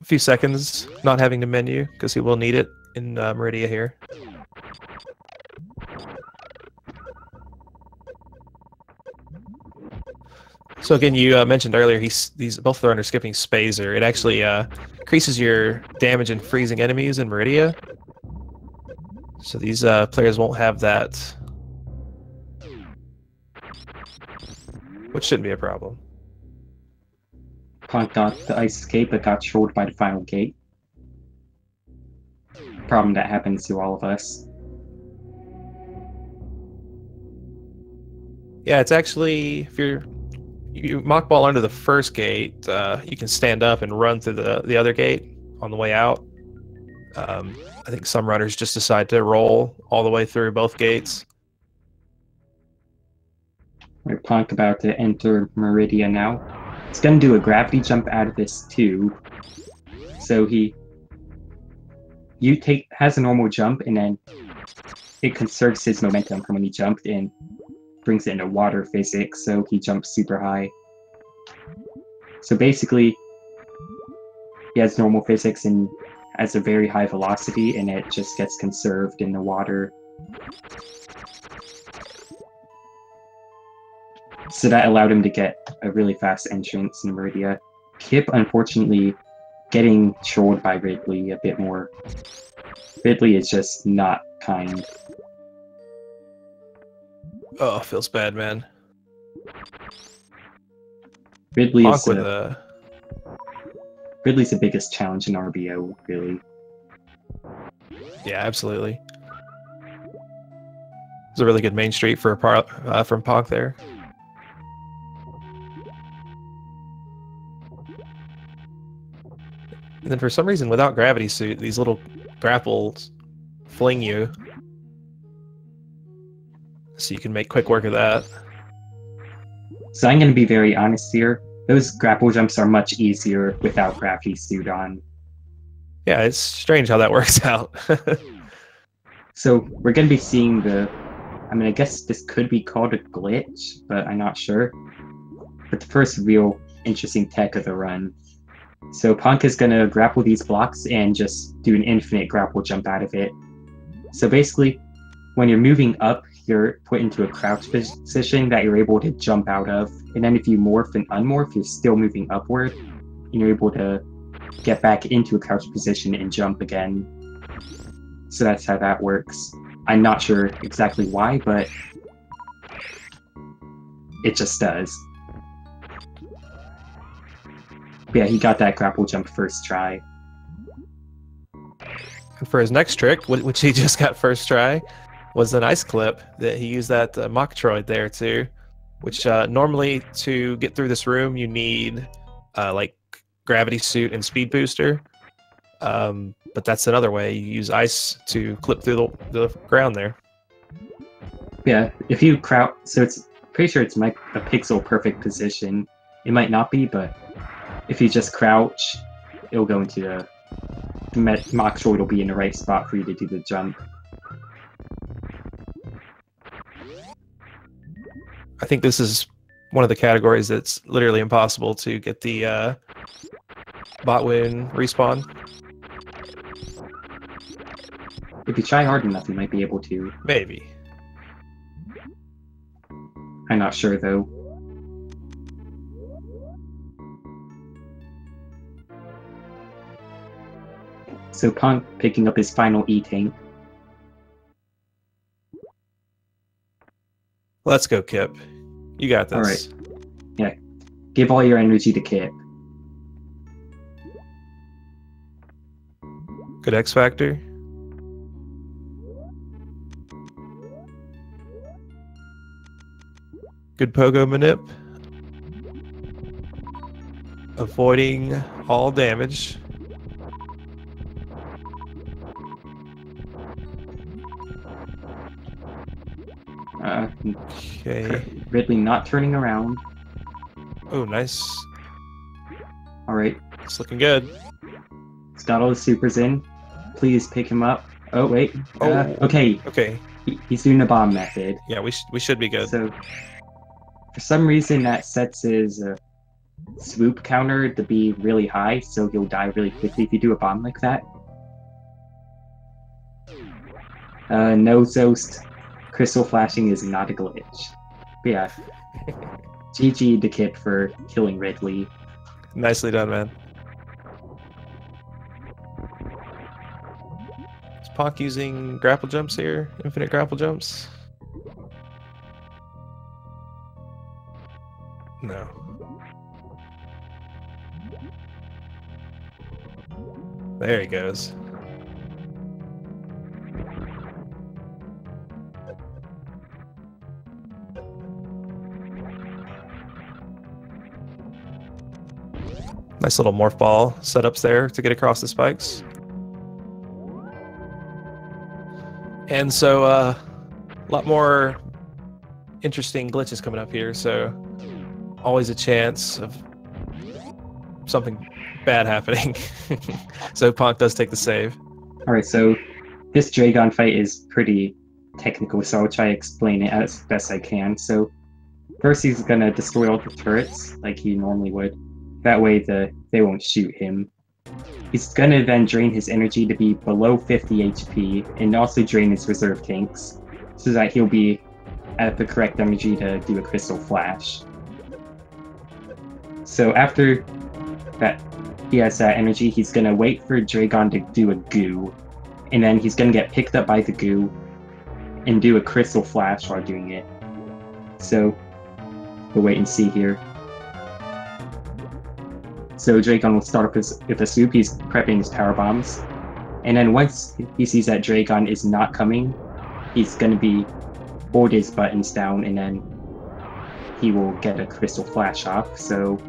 a few seconds not having to menu, because he will need it in Meridia here. So again, you mentioned earlier these both are under skipping Spazer. It actually increases your damage in freezing enemies in Meridia. So these players won't have that, which shouldn't be a problem. Ponk got the Ice Escape, but got trolled by the final gate. Problem that happens to all of us. Yeah, it's actually, if you mock ball under the first gate, you can stand up and run through the other gate on the way out. I think some runners just decide to roll all the way through both gates. Right, Ponk about to enter Meridia now. It's gonna do a gravity jump out of this too. So has a normal jump, and then it conserves his momentum from when he jumped and brings it into water physics, so he jumps super high. So basically, he has normal physics and has a very high velocity, and it just gets conserved in the water. So that allowed him to get a really fast entrance in Meridia. Kipp, unfortunately, getting trolled by Ridley a bit more. Ridley is just not kind. Oh, feels bad, man. Ridley Ponk is with a... Ridley's the biggest challenge in RBO, really. Yeah, absolutely. It's a really good main street for from Ponk there. And then for some reason, without gravity suit, these little grapples fling you. So you can make quick work of that. So I'm going to be very honest here. Those grapple jumps are much easier without gravity suit on. Yeah, it's strange how that works out. So we're going to be seeing I guess this could be called a glitch, but I'm not sure. But the first real interesting tech of the run. So Ponk is going to grapple these blocks and just do an infinite grapple jump out of it. So basically, when you're moving up, you're put into a crouch position that you're able to jump out of. And then if you morph and unmorph, you're still moving upward, and you're able to get back into a crouch position and jump again. So that's how that works. I'm not sure exactly why, but it just does. Yeah, he got that grapple jump first try. For his next trick, which he just got first try, was an ice clip that he used that Metroid there too, which normally to get through this room you need like gravity suit and speed booster, but that's another way. You use ice to clip through the ground there. Yeah, if you crouch, so it's pretty sure it's a pixel perfect position. It might not be, but if you just crouch, it'll go into the Metroid will be in the right spot for you to do the jump. I think this is one of the categories that's literally impossible to get the botwin respawn. If you try hard enough, you might be able to. Maybe. I'm not sure though. So Ponk picking up his final E-tank. Let's go, Kipp. You got this. Alright. Yeah. Give all your energy to Kipp. Good X Factor. Good Pogo Manip. Avoiding all damage. Okay. Ridley not turning around. Oh, nice. Alright. It's looking good. He's got all the supers in. Please pick him up. Oh, wait. Oh, okay. Okay. He's doing the bomb method. Yeah, we should be good. So, for some reason, that sets his swoop counter to be really high, so he'll die really quickly if you do a bomb like that. No Zoast. Crystal flashing is not a glitch. But yeah. GG to Kipp for killing Ridley. Nicely done, man. Is Ponk using grapple jumps here? Infinite grapple jumps? No. There he goes. Nice little morph ball setups there to get across the spikes. And so a lot more interesting glitches coming up here, so always a chance of something bad happening. So Ponk does take the save. Alright, so this Dragon fight is pretty technical, so I'll try to explain it as best I can. So first he's gonna destroy all the turrets like he normally would. That way they won't shoot him. He's gonna then drain his energy to be below 50 HP and also drain his reserve tanks so that he'll be at the correct energy to do a crystal flash. So after that he has that energy, he's gonna wait for Dragon to do a goo, and then he's gonna get picked up by the goo and do a crystal flash while doing it. So we'll wait and see here. So Dragon will start off with a swoop. He's prepping his power bombs, and then once he sees that Dragon is not coming, he's gonna hold his buttons down, and then he will get a crystal flash off. So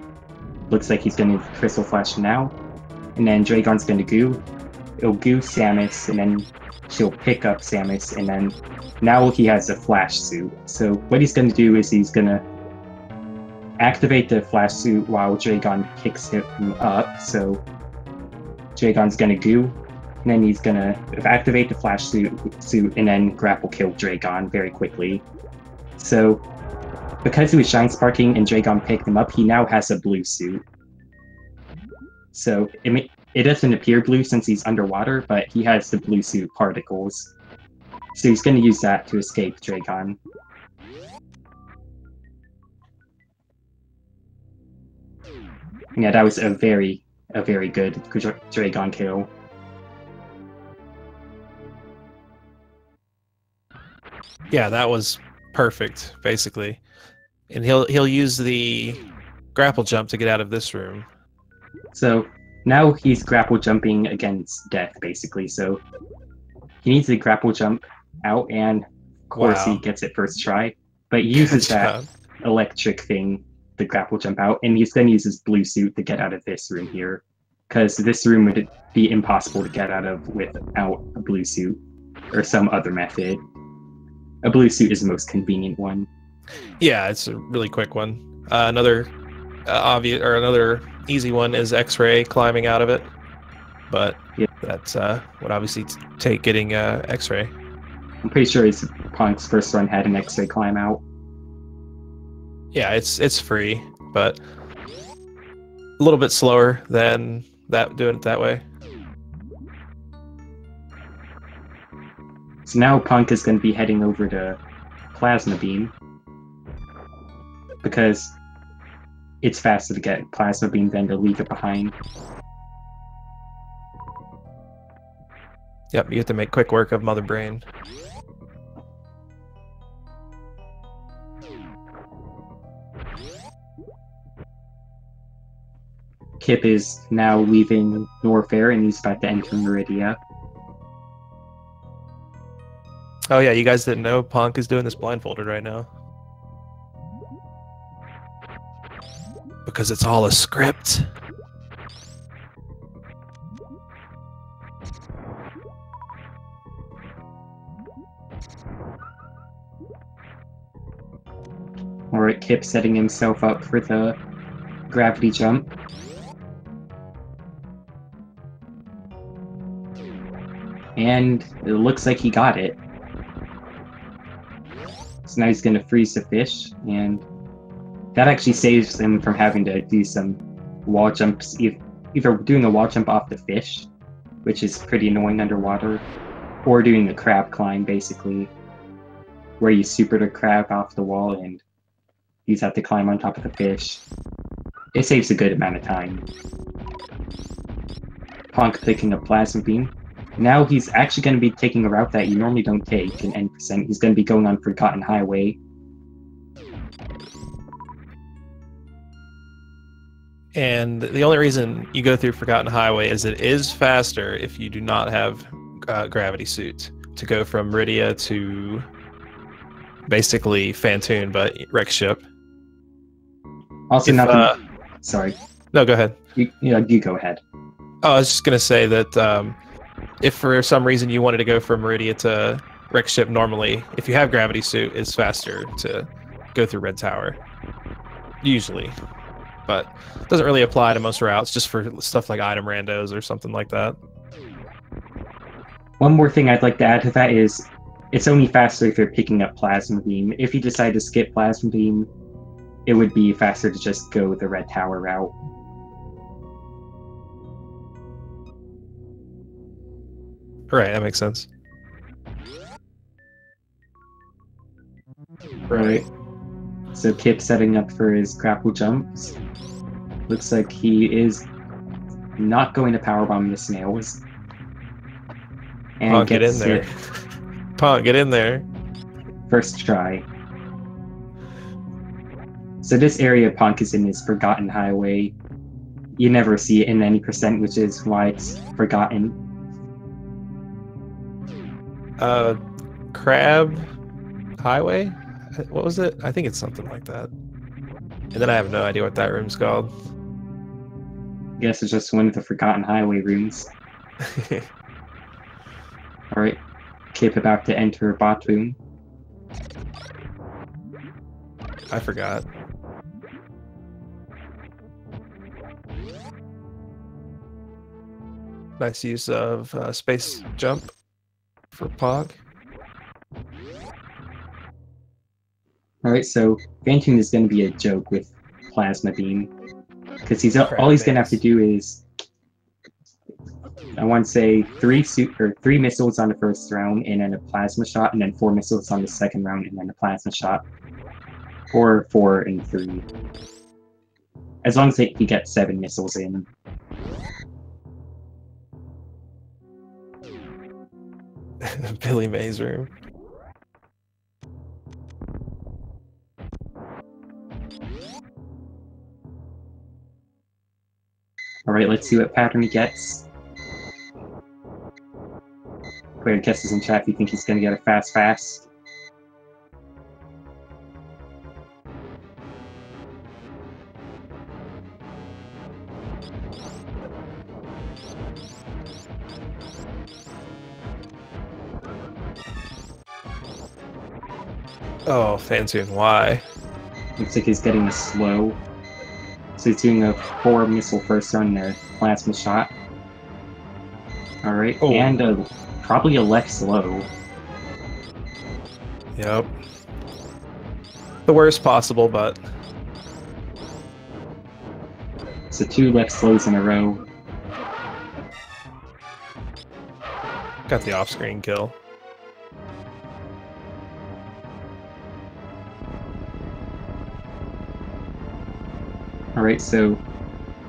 looks like he's gonna crystal flash now, and then Dragon's gonna goo. It'll goo Samus, and then she'll pick up Samus, and then now he has a flash suit. So what he's gonna do is he's gonna activate the flash suit while Dragon picks him up. So Dragon's gonna goo, and then he's gonna activate the flash suit and then grapple kill Dragon very quickly. So because he was shine sparking and Dragon picked him up, he now has a blue suit. So it doesn't appear blue since he's underwater, but he has the blue suit particles. So he's going to use that to escape Dragon. Yeah, that was a very good Dragon kill. Yeah, that was perfect, basically. And he'll use the grapple jump to get out of this room. So Now he's grapple jumping against death, basically. So he needs to grapple jump out, and of course he Wow. gets it first try. But he Good uses that job. electric thing to grapple jump out, and he's going to use his blue suit to get out of this room here, because this room would be impossible to get out of without a blue suit or some other method. A blue suit is the most convenient one. Yeah, it's a really quick one. Another obvious or another easy one is X-ray climbing out of it, but Yeah. that's would obviously take getting X-ray. I'm pretty sure his Punk's first run had an X-ray climb out. Yeah, it's free, but a little bit slower than that doing it that way. So now Punk is going to be heading over to Plasma Beam, because it's faster to get Plasma Beam than to leave it behind. Yep, you have to make quick work of Mother Brain. Kipp is now leaving Norfair and he's about to enter Meridia. Oh yeah, you guys didn't know Ponk is doing this blindfolded right now. Because it's all a script. Alright, Kipp setting himself up for the gravity jump. And it looks like he got it. So now he's going to freeze the fish, and that actually saves him from having to do some wall jumps, either doing a wall jump off the fish, which is pretty annoying underwater, or doing the crab climb, basically, where you super the crab off the wall and you just have to climb on top of the fish. It saves a good amount of time. Ponk picking up Plasma Beam. Now he's actually going to be taking a route that you normally don't take in N%. He's going to be going on Forgotten Highway. And the only reason you go through Forgotten Highway is it is faster if you do not have gravity suit to go from Meridia to basically Fantoon, but wreck ship. Also, sorry. No, go ahead. You go ahead. Oh, I was just gonna say that if for some reason you wanted to go from Meridia to wreck ship normally, if you have gravity suit, it's faster to go through Red Tower. Usually. But it doesn't really apply to most routes, just for stuff like item randos or something like that. One more thing I'd like to add to that is it's only faster if you're picking up Plasma Beam. If you decide to skip Plasma Beam, it would be faster to just go the Red Tower route. Right, that makes sense. Right. So Kipp setting up for his grapple jumps. Looks like he is not going to powerbomb the snails. And Ponk, get in there. Ponk, get in there. First try. So this area Ponk is in is Forgotten Highway. You never see it in any %, which is why it's forgotten. Crab Highway? What was it? I think it's something like that. And then I have no idea what that room's called. I guess it's just one of the Forgotten Highway rooms. Alright, Kipp about to enter bot room. I forgot. Nice use of space jump for Pog. Alright, so Fantoon is going to be a joke with Plasma Beam. Because all he's going to have to do is, I want to say, 3 missiles on the first round, and then a plasma shot, and then 4 missiles on the second round, and then a plasma shot. Or 4 and 3. As long as he gets 7 missiles in. Billy Mays room. Alright, let's see what pattern he gets. Player guesses in chat if you think he's gonna get a fast. Oh, fancy and why? Looks like he's getting a slow. So he's doing a 4 missile first on the plasma shot. Alright, and probably a Lex low. Yep. The worst possible, but... So 2 Lex lows in a row. Got the off-screen kill. Alright, so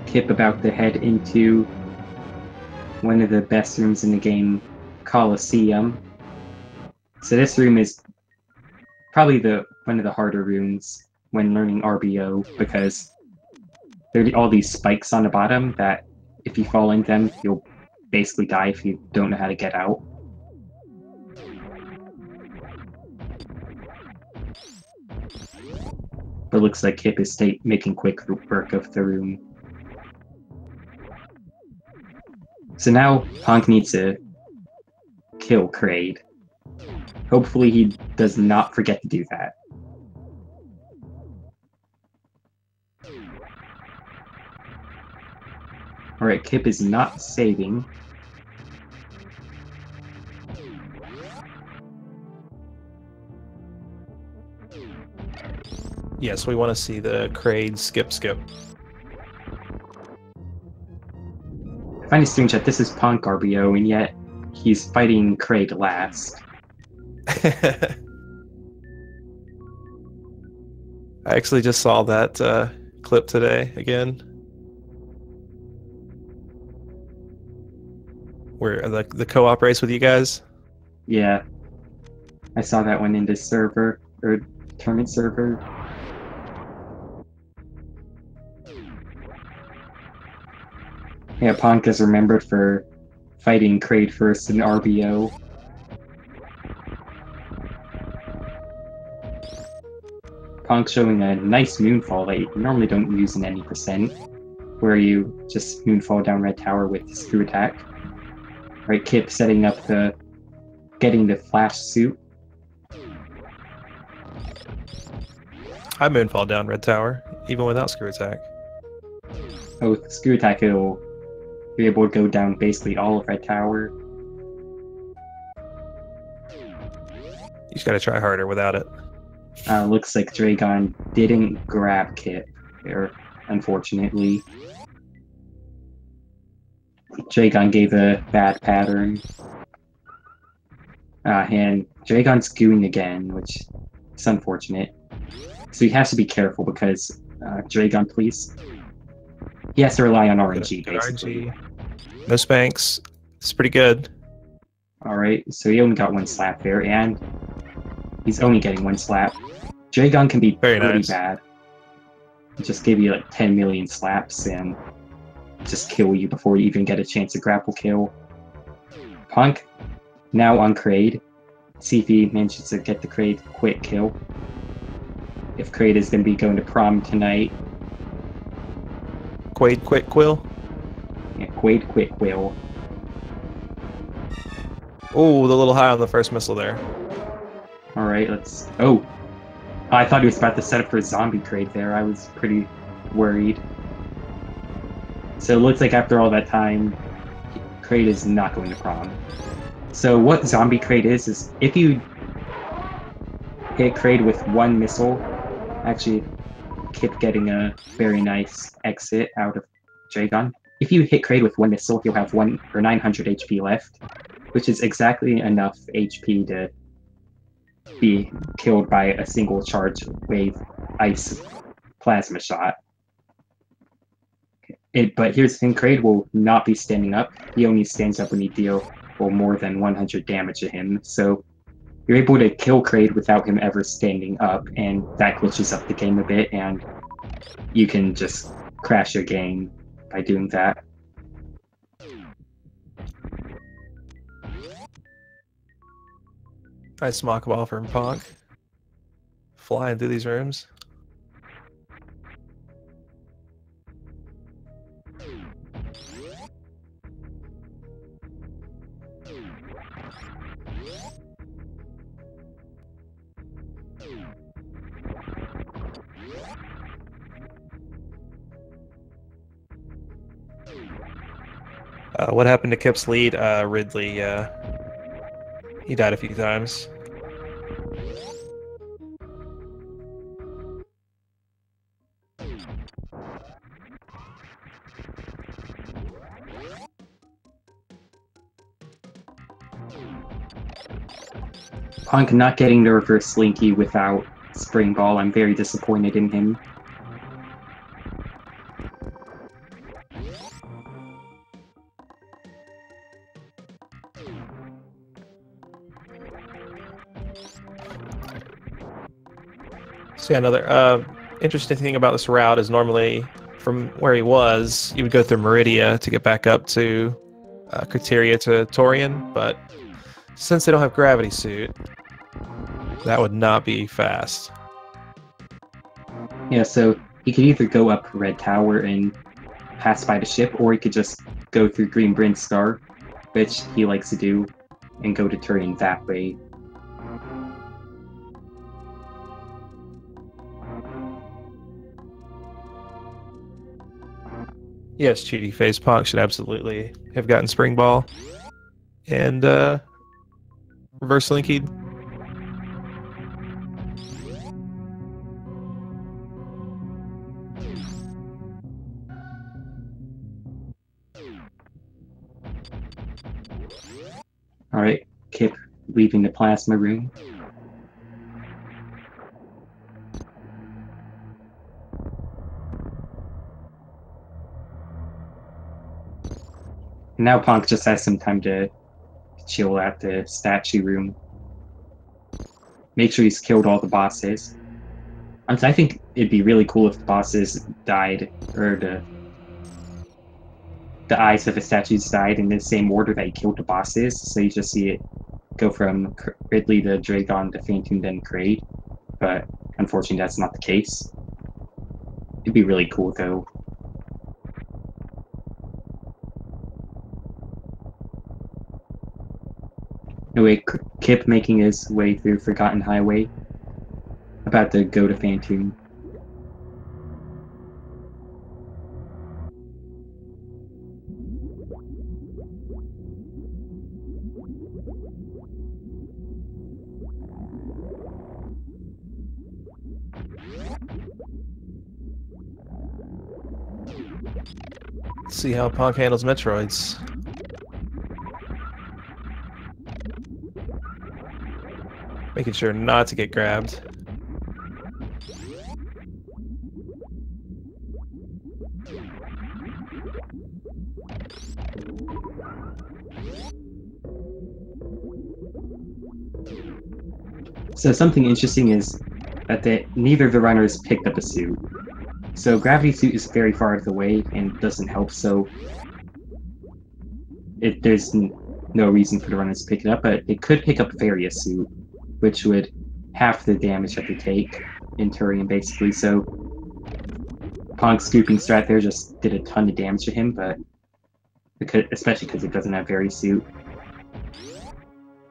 Kipp about to head into one of the best rooms in the game, Coliseum. So this room is probably one of the harder rooms when learning RBO, because there are all these spikes on the bottom that if you fall in them, you'll basically die if you don't know how to get out. But it looks like Kipp is making quick work of the room. So now Ponk needs to kill Kraid. Hopefully he does not forget to do that. Alright, Kipp is not saving. Yes, we want to see the Kraid skip. I find it strange that this is Ponk RBO, and yet he's fighting Kraid last. I actually just saw that clip today again. Where the co-op race with you guys? Yeah. I saw that one in this server, or tournament server. Yeah, Ponk is remembered for fighting Kraid first in RBO. Ponk showing a nice moonfall that you normally don't use in any percent, where you just moonfall down Red Tower with screw attack. Right, Kipp setting up getting the flash suit. I moonfall down Red Tower, even without screw attack. Oh, with screw attack it'll be able to go down basically all of Red Tower. You just gotta try harder without it. Looks like Dragon didn't grab Kipp, unfortunately. Dragon gave a bad pattern. And Dragon's gooing again, which is unfortunate. So he has to be careful because Dragon, please. He has to rely on RNG, basically. RNG. No spanks. It's pretty good. Alright, so he only got 1 slap there, and he's only getting 1 slap. Dragon can be pretty bad. Just give you like 10 million slaps and just kill you before you even get a chance to grapple kill. Ponk, now on Kraid. See if he manages to get the Kraid quick kill. If Kraid is going to be going to prom tonight. Quaid quick quill? Yeah, Quaid quick quill. Oh, the little high on the first missile there. Alright, let's... Oh! I thought he was about to set up for a zombie Kraid there. I was pretty worried. So it looks like after all that time, Kraid is not going to prom. So what zombie Kraid is if you hit Kraid with 1 missile, actually Kipp getting a very nice exit out of Dragon. If you hit Kraid with 1 missile, he'll have 900 HP left, which is exactly enough HP to be killed by a single charge wave ice plasma shot. But here's the thing, Kraid will not be standing up. He only stands up when you deal more than 100 damage to him, so you're able to kill Kraid without him ever standing up, and that glitches up the game a bit, and you can just crash your game by doing that. Nice smock ball from Ponk. Flying through these rooms. What happened to Kipp's lead? Ridley, he died a few times. Ponk not getting the reverse slinky without spring ball. I'm very disappointed in him. So yeah, another interesting thing about this route is normally from where he was, you would go through Meridia to get back up to Criteria to Torian, but since they don't have Gravity Suit, that would not be fast. Yeah, so he could either go up Red Tower and pass by the ship, or he could just go through Green Brinstar, which he likes to do, and go to Torian that way. Yes, Cheaty Face Ponk should absolutely have gotten Spring Ball and Reverse Linky. Alright, Kipp leaving the plasma room. And now Ponk just has some time to chill at the statue room. Make sure he's killed all the bosses. I think it'd be really cool if the bosses died, or the eyes of the statues died in the same order that he killed the bosses, so you just see it go from Ridley to Dragon to Phantom then Kraid, but unfortunately that's not the case. It'd be really cool though. Anyway, Kipp making his way through Forgotten Highway, about to go to Phantom. See how Ponk handles Metroids. Making sure not to get grabbed. So something interesting is that neither of the runners picked up a suit. So Gravity Suit is very far out of the way and doesn't help, so there's no reason for the runners to pick it up, but it could pick up Various Suit, which would half the damage that they take in Turian, basically. So Ponk's scooping strat there just did a ton of damage to him, but especially because it doesn't have Various Suit.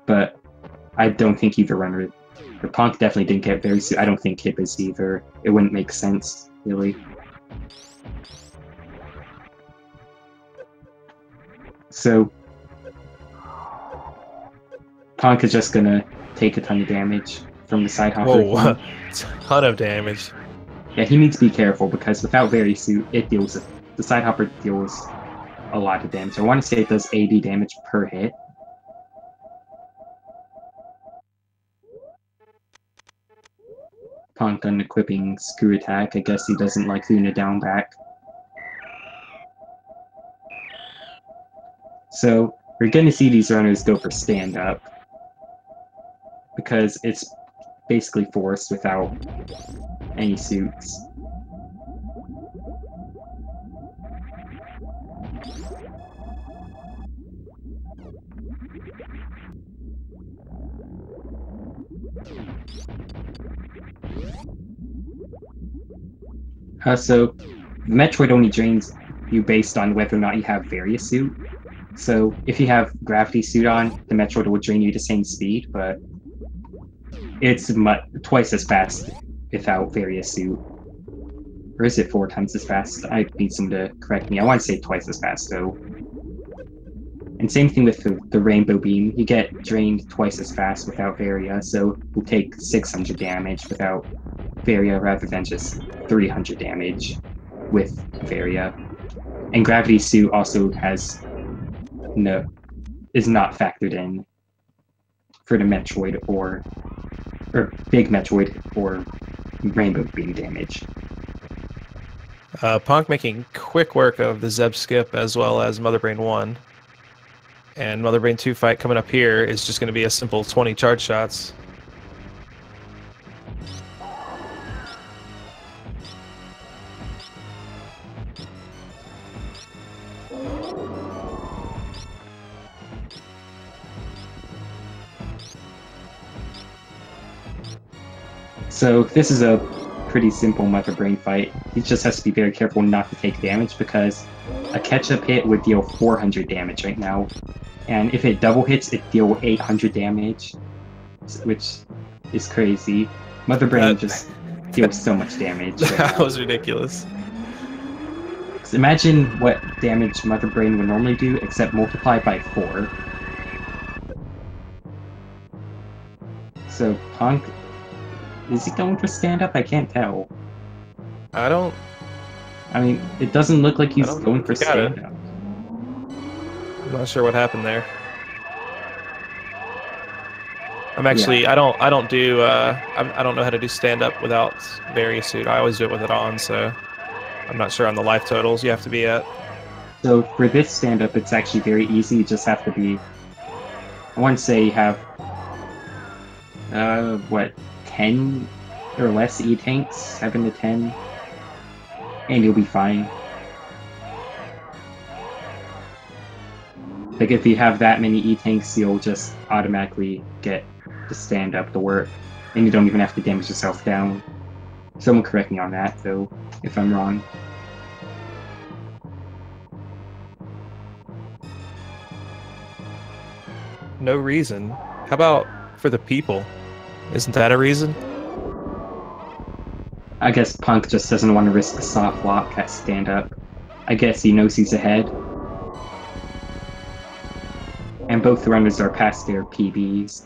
But I don't think either runner... Or Ponk definitely didn't get Various Suit. I don't think Kipp is either. It wouldn't make sense, really. So Ponk is just gonna take a ton of damage from the side hopper. Whoa, ton of damage. Yeah, he needs to be careful because without Various Suit, the side hopper deals a lot of damage. I want to say it does 80 damage per hit. Ponk unequipping Screw Attack. I guess he doesn't like Luna down back. So we're going to see these runners go for stand up because it's basically forced without any suits. So Metroid only drains you based on whether or not you have various suit. So if you have gravity suit on, the Metroid will drain you the same speed, but it's twice as fast without various suit. Or is it 4 times as fast? I need someone to correct me. I want to say twice as fast, though. And same thing with the Rainbow Beam. You get drained twice as fast without Varia, so you take 600 damage without Varia rather than just 300 damage with Varia. And Gravity Suit also is not factored in for the Metroid or Big Metroid or Rainbow Beam damage. Ponk making quick work of the Zeb skip as well as Mother Brain 1. And Mother Brain 2 fight coming up here is just going to be a simple 20 charge shots. So this is a pretty simple Mother Brain fight. He just has to be very careful not to take damage because a catch-up hit would deal 400 damage right now. And if it double hits, it deals 800 damage, which is crazy. Mother Brain just deals so much damage. Right That was ridiculous. So imagine what damage Mother Brain would normally do, except multiplied by 4. So Ponk, is he going for stand-up? I can't tell. I mean, it doesn't look like he's going for stand-up. I'm not sure what happened there. I'm actually I don't know how to do stand up without various suit. I always do it with it on, so I'm not sure on the life totals you have to be at. So for this stand up, it's actually very easy. You just have to be, I want to say you have 10 or less E-tanks, 7 to 10, and you'll be fine. Like if you have that many E-tanks, you'll just automatically get the stand-up to work, and you don't even have to damage yourself down. Someone correct me on that, though, if I'm wrong. No reason. How about for the people? Isn't that a reason? I guess Ponk just doesn't want to risk a soft lock at stand-up. I guess he knows he's ahead. And both runners are past their PBs.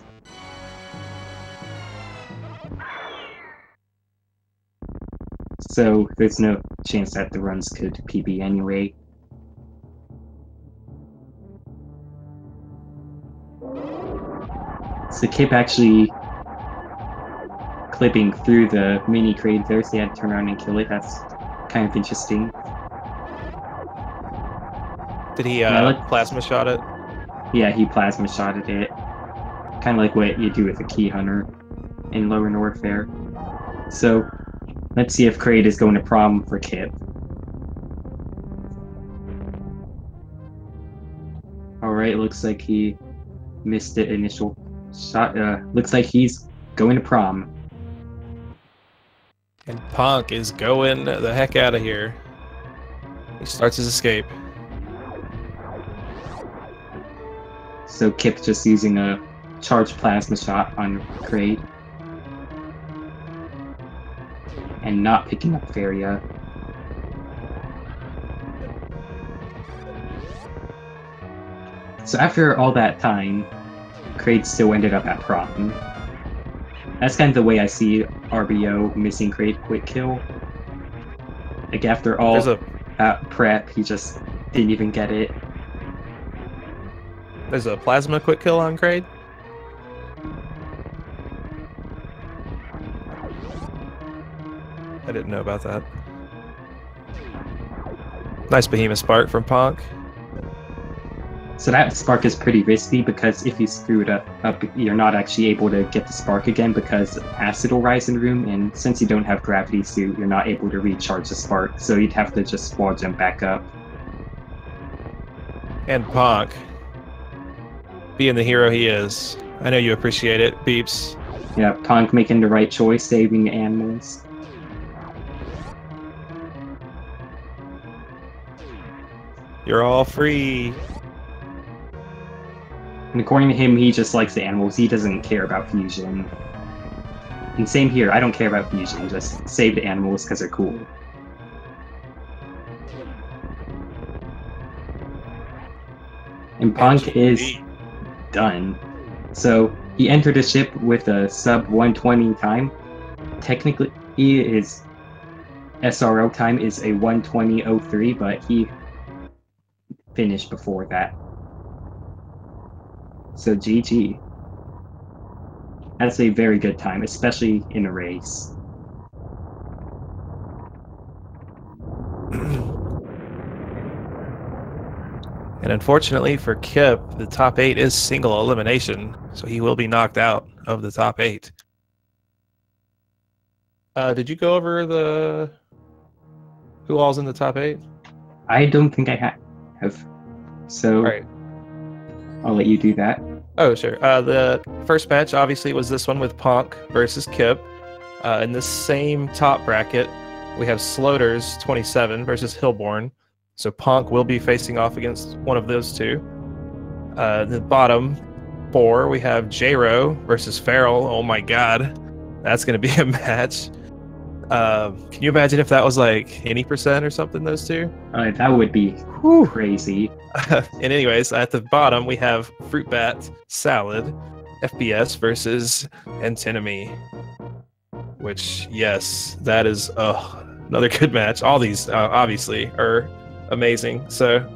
So there's no chance that the runs could PB anyway. So Kipp actually clipping through the mini crate there, so he had to turn around and kill it. That's kind of interesting. Did he plasma shot it? Yeah, he plasma shotted it. Kind of like what you do with a key hunter in Lower North there. So, let's see if Kraid is going to prom for Kipp. Alright, looks like he missed the initial shot. Looks like he's going to prom. And Ponk is going the heck out of here. He starts his escape. So Kipp just using a charged plasma shot on Kraid. And not picking up Varia. So after all that time, Kraid still ended up at prom. That's kind of the way I see RBO missing Kraid quick kill. Like after all that prep, he just didn't even get it. There's a plasma quick kill on Kraid? I didn't know about that. Nice Behemoth Spark from Ponk. So that spark is pretty risky because if you screw it up, you're not actually able to get the spark again because acid will rise in the room, and since you don't have gravity suit, you're not able to recharge the spark, so you'd have to just wall jump back up. And Ponk, being the hero he is, I know you appreciate it, Beeps. Yeah, Ponk making the right choice, saving the animals. You're all free. And according to him, he just likes the animals. He doesn't care about fusion. And same here, I don't care about fusion. Just save the animals because they're cool. And ponk is done. So he entered the ship with a sub 120 time. Technically, his SRL time is a 120.03, but he finished before that. So GG. That's a very good time, especially in a race. And unfortunately for Kipp, the top 8 is single elimination, so he will be knocked out of the top 8. Did you go over who all's in the top 8? I don't think I have. So all right. I'll let you do that. Oh, sure. The first match obviously was this one with Ponk versus Kipp. In the same top bracket, we have Sloters 27 versus Hillborn. So Ponk will be facing off against one of those two. The bottom 4, we have J-Ro versus Farrell. Oh my god, that's going to be a match. Can you imagine if that was like any percent or something, those two? That would be crazy. And anyways, at the bottom, we have Fruit Bat Salad, FBS versus Antinomy. Which, yes, that is another good match. All these, obviously, are amazing. So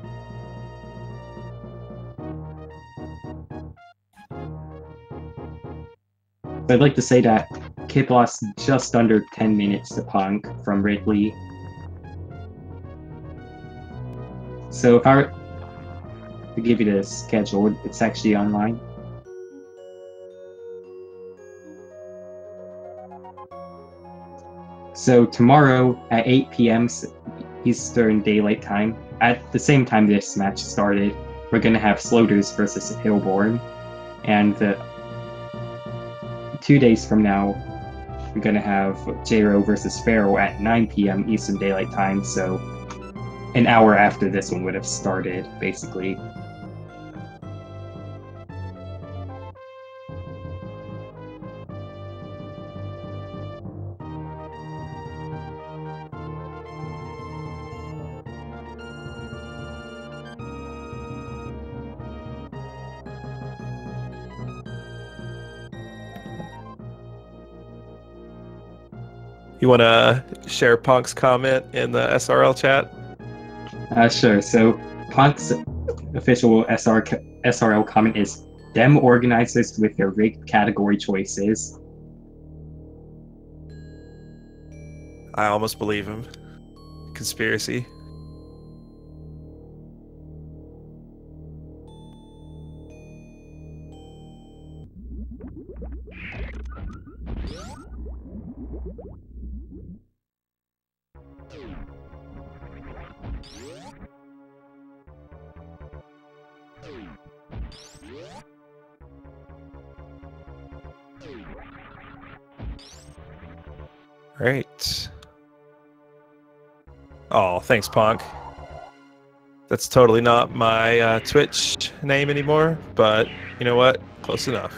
I'd like to say that Kipp lost just under 10 minutes to Ponk from Ridley. So if I were to give you the schedule, it's actually online. So tomorrow at 8 p.m. Eastern Daylight Time, at the same time this match started, we're going to have Sloters versus Hillborn. And 2 days from now, we're going to have J-Ro versus Farrell at 9 p.m. Eastern Daylight Time, so an hour after this one would have started, basically. you want to share Punk's comment in the SRL chat? Sure. So Punk's official SRL comment is, "Dem organizers with their rigged category choices." I almost believe him. Conspiracy. Right. Oh, thanks, Ponk. That's totally not my Twitch name anymore, but you know what? Close enough.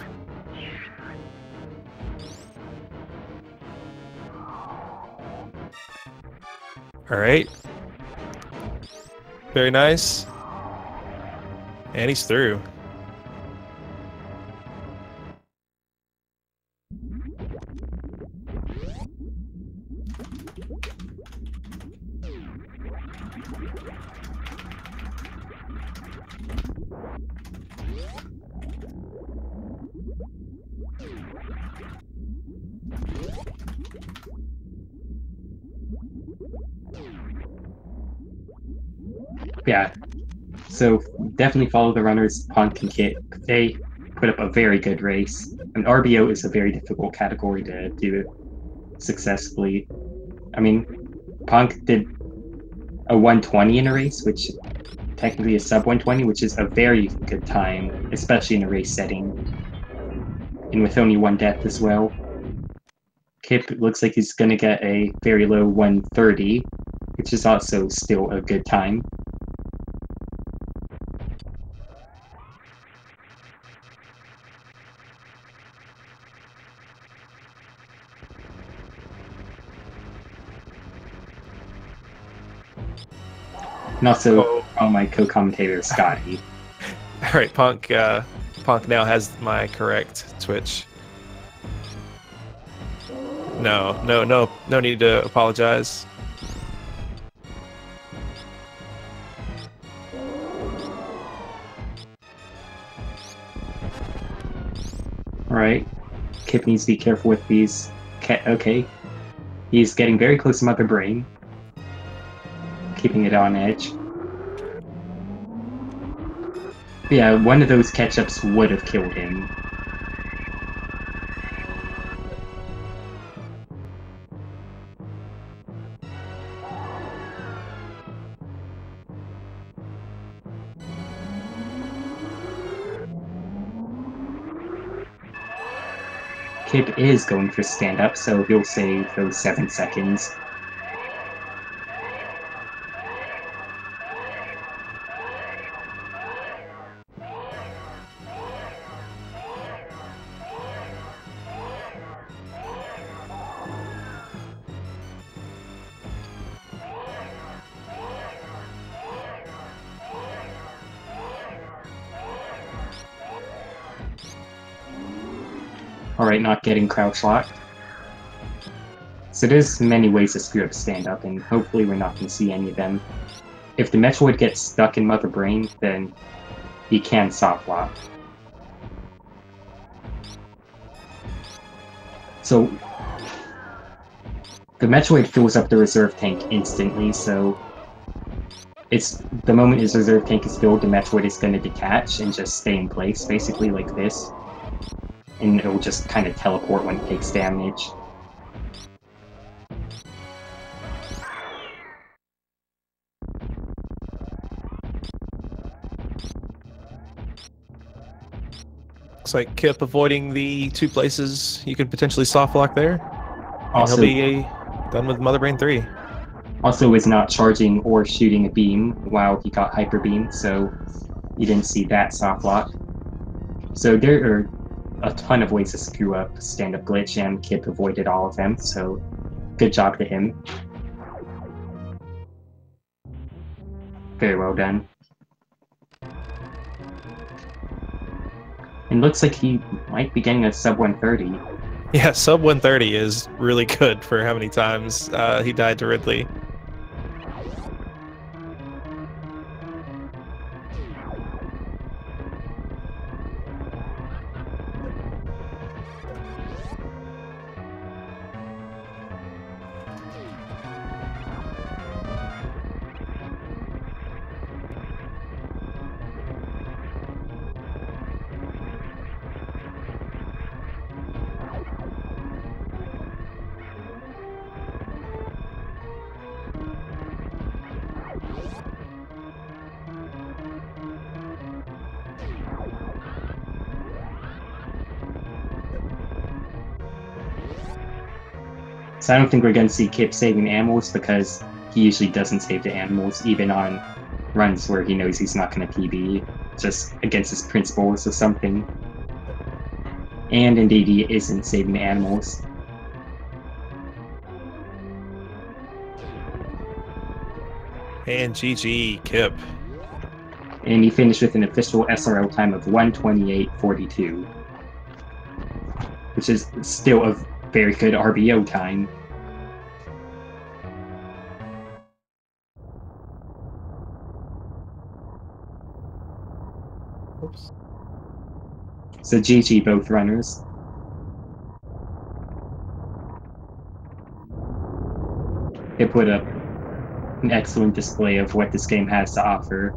All right. Very nice. And he's through. Yeah, so definitely follow the runners, Ponk and Kipp. They put up a very good race. And RBO is a very difficult category to do it successfully. I mean, Ponk did a 120 in a race, which technically is sub 120, which is a very good time, especially in a race setting. And with only one death as well. Kipp looks like he's going to get a very low 130, which is also still a good time. And also, Oh, my co-commentator, Scotty. all right, Punk. Punk now has my correct Twitch. No need to apologize. Alright. Kipp needs to be careful with these. Okay. He's getting very close to Mother Brain. Keeping it on edge. But yeah, one of those catch-ups would have killed him. Kipp is going for stand-up, so he'll save those 7 seconds. Alright, not getting crouch locked. So there's many ways to screw up stand-up, and hopefully we're not going to see any of them. If the Metroid gets stuck in Mother Brain, then he can soft lock. So the Metroid fills up the reserve tank instantly, so it's the moment his reserve tank is filled, the Metroid is going to detach and just stay in place, basically like this. And it'll just kind of teleport when it takes damage. Looks like Kipp avoiding the 2 places you could potentially soft lock there. And Also, he'll be done with Mother Brain 3. also is not charging or shooting a beam while he got Hyper Beam, so you didn't see that soft lock. So there are a ton of ways to screw up stand-up glitch, and Kipp avoided all of them, so good job to him. Very well done. And looks like he might be getting a sub 130. Yeah, sub 130 is really good for how many times he died to Ridley. So I don't think we're going to see Kipp saving animals, because he usually doesn't save the animals, even on runs where he knows he's not going to PB, just against his principles or something. And indeed, he isn't saving the animals. And GG, Kipp. And he finished with an official SRL time of 128.42, which is still a very good RBO time. Oops. So GG both runners. It put up an excellent display of what this game has to offer.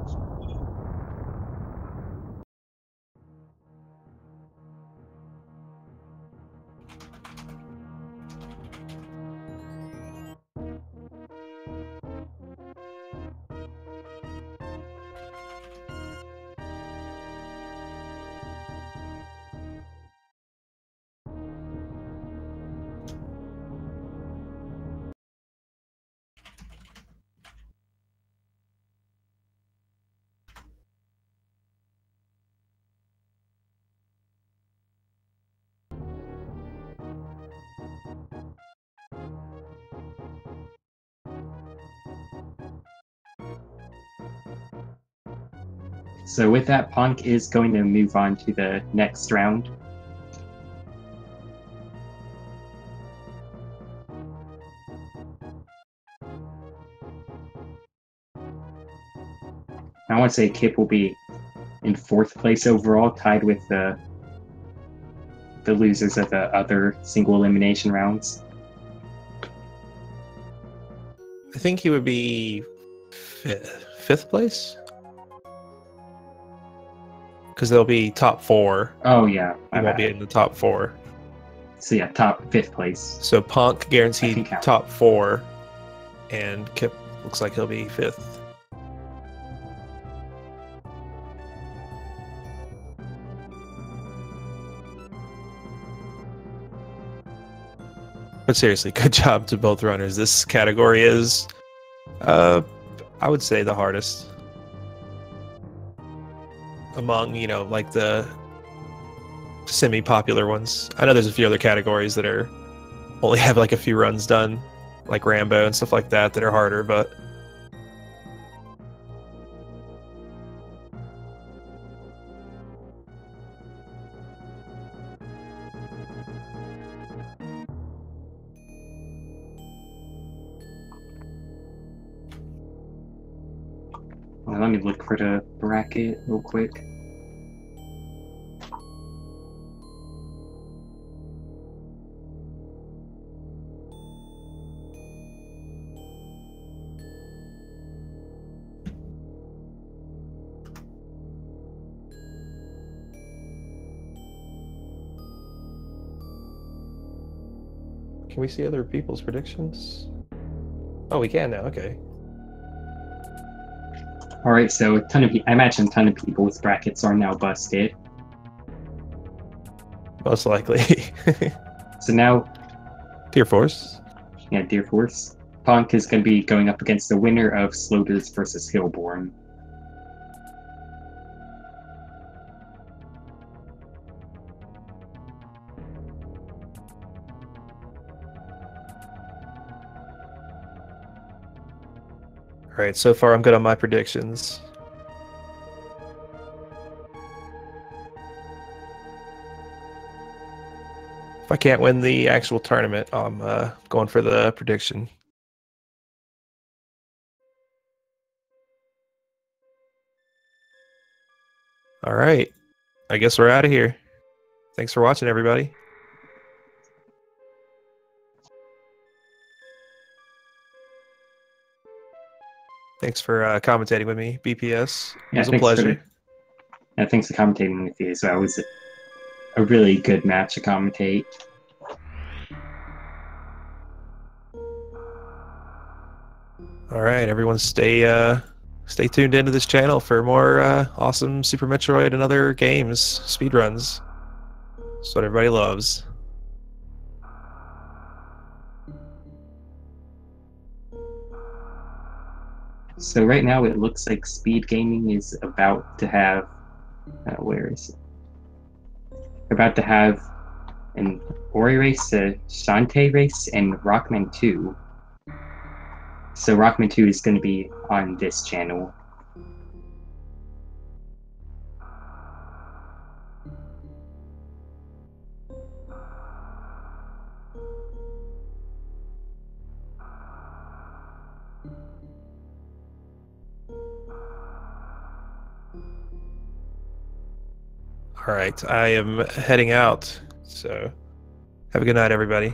So with that, Ponk is going to move on to the next round. I want to say Kipp will be in 4th place overall, tied with the losers of the other single elimination rounds. I think he would be fifth place, because they'll be top 4. Oh yeah, He won't be in the top 4. So yeah, top 5th place. So Ponk guaranteed count. top 4, and Kipp looks like he'll be 5th. But seriously, good job to both runners. This category is, I would say, the hardest among, like the semi-popular ones. I know there's a few other categories that are only have like a few runs done, like Rambo and stuff like that are harder, but well, let me look for the bracket real quick. can we see other people's predictions? Oh, we can now. Okay. All right, so I imagine a ton of people's brackets are now busted. Most likely. So now, Tier Force. Yeah, Deer Force. Ponk is going to be going up against the winner of Sloders versus Hillborn. All right, so far I'm good on my predictions. If I can't win the actual tournament, I'm going for the prediction. All right. I guess we're out of here. Thanks for watching, everybody. Thanks for commentating with me, BPS. It was a pleasure. Thanks for commentating with you. So it was a really good match to commentate. All right, everyone, stay tuned into this channel for more awesome Super Metroid and other games, speedruns. That's what everybody loves. So right now it looks like Speed Gaming is about to have where is it? About to have an Ori race, a Shantae race, and Rockman 2. So Rockman 2 is going to be on this channel. All right, I am heading out. So have a good night, everybody.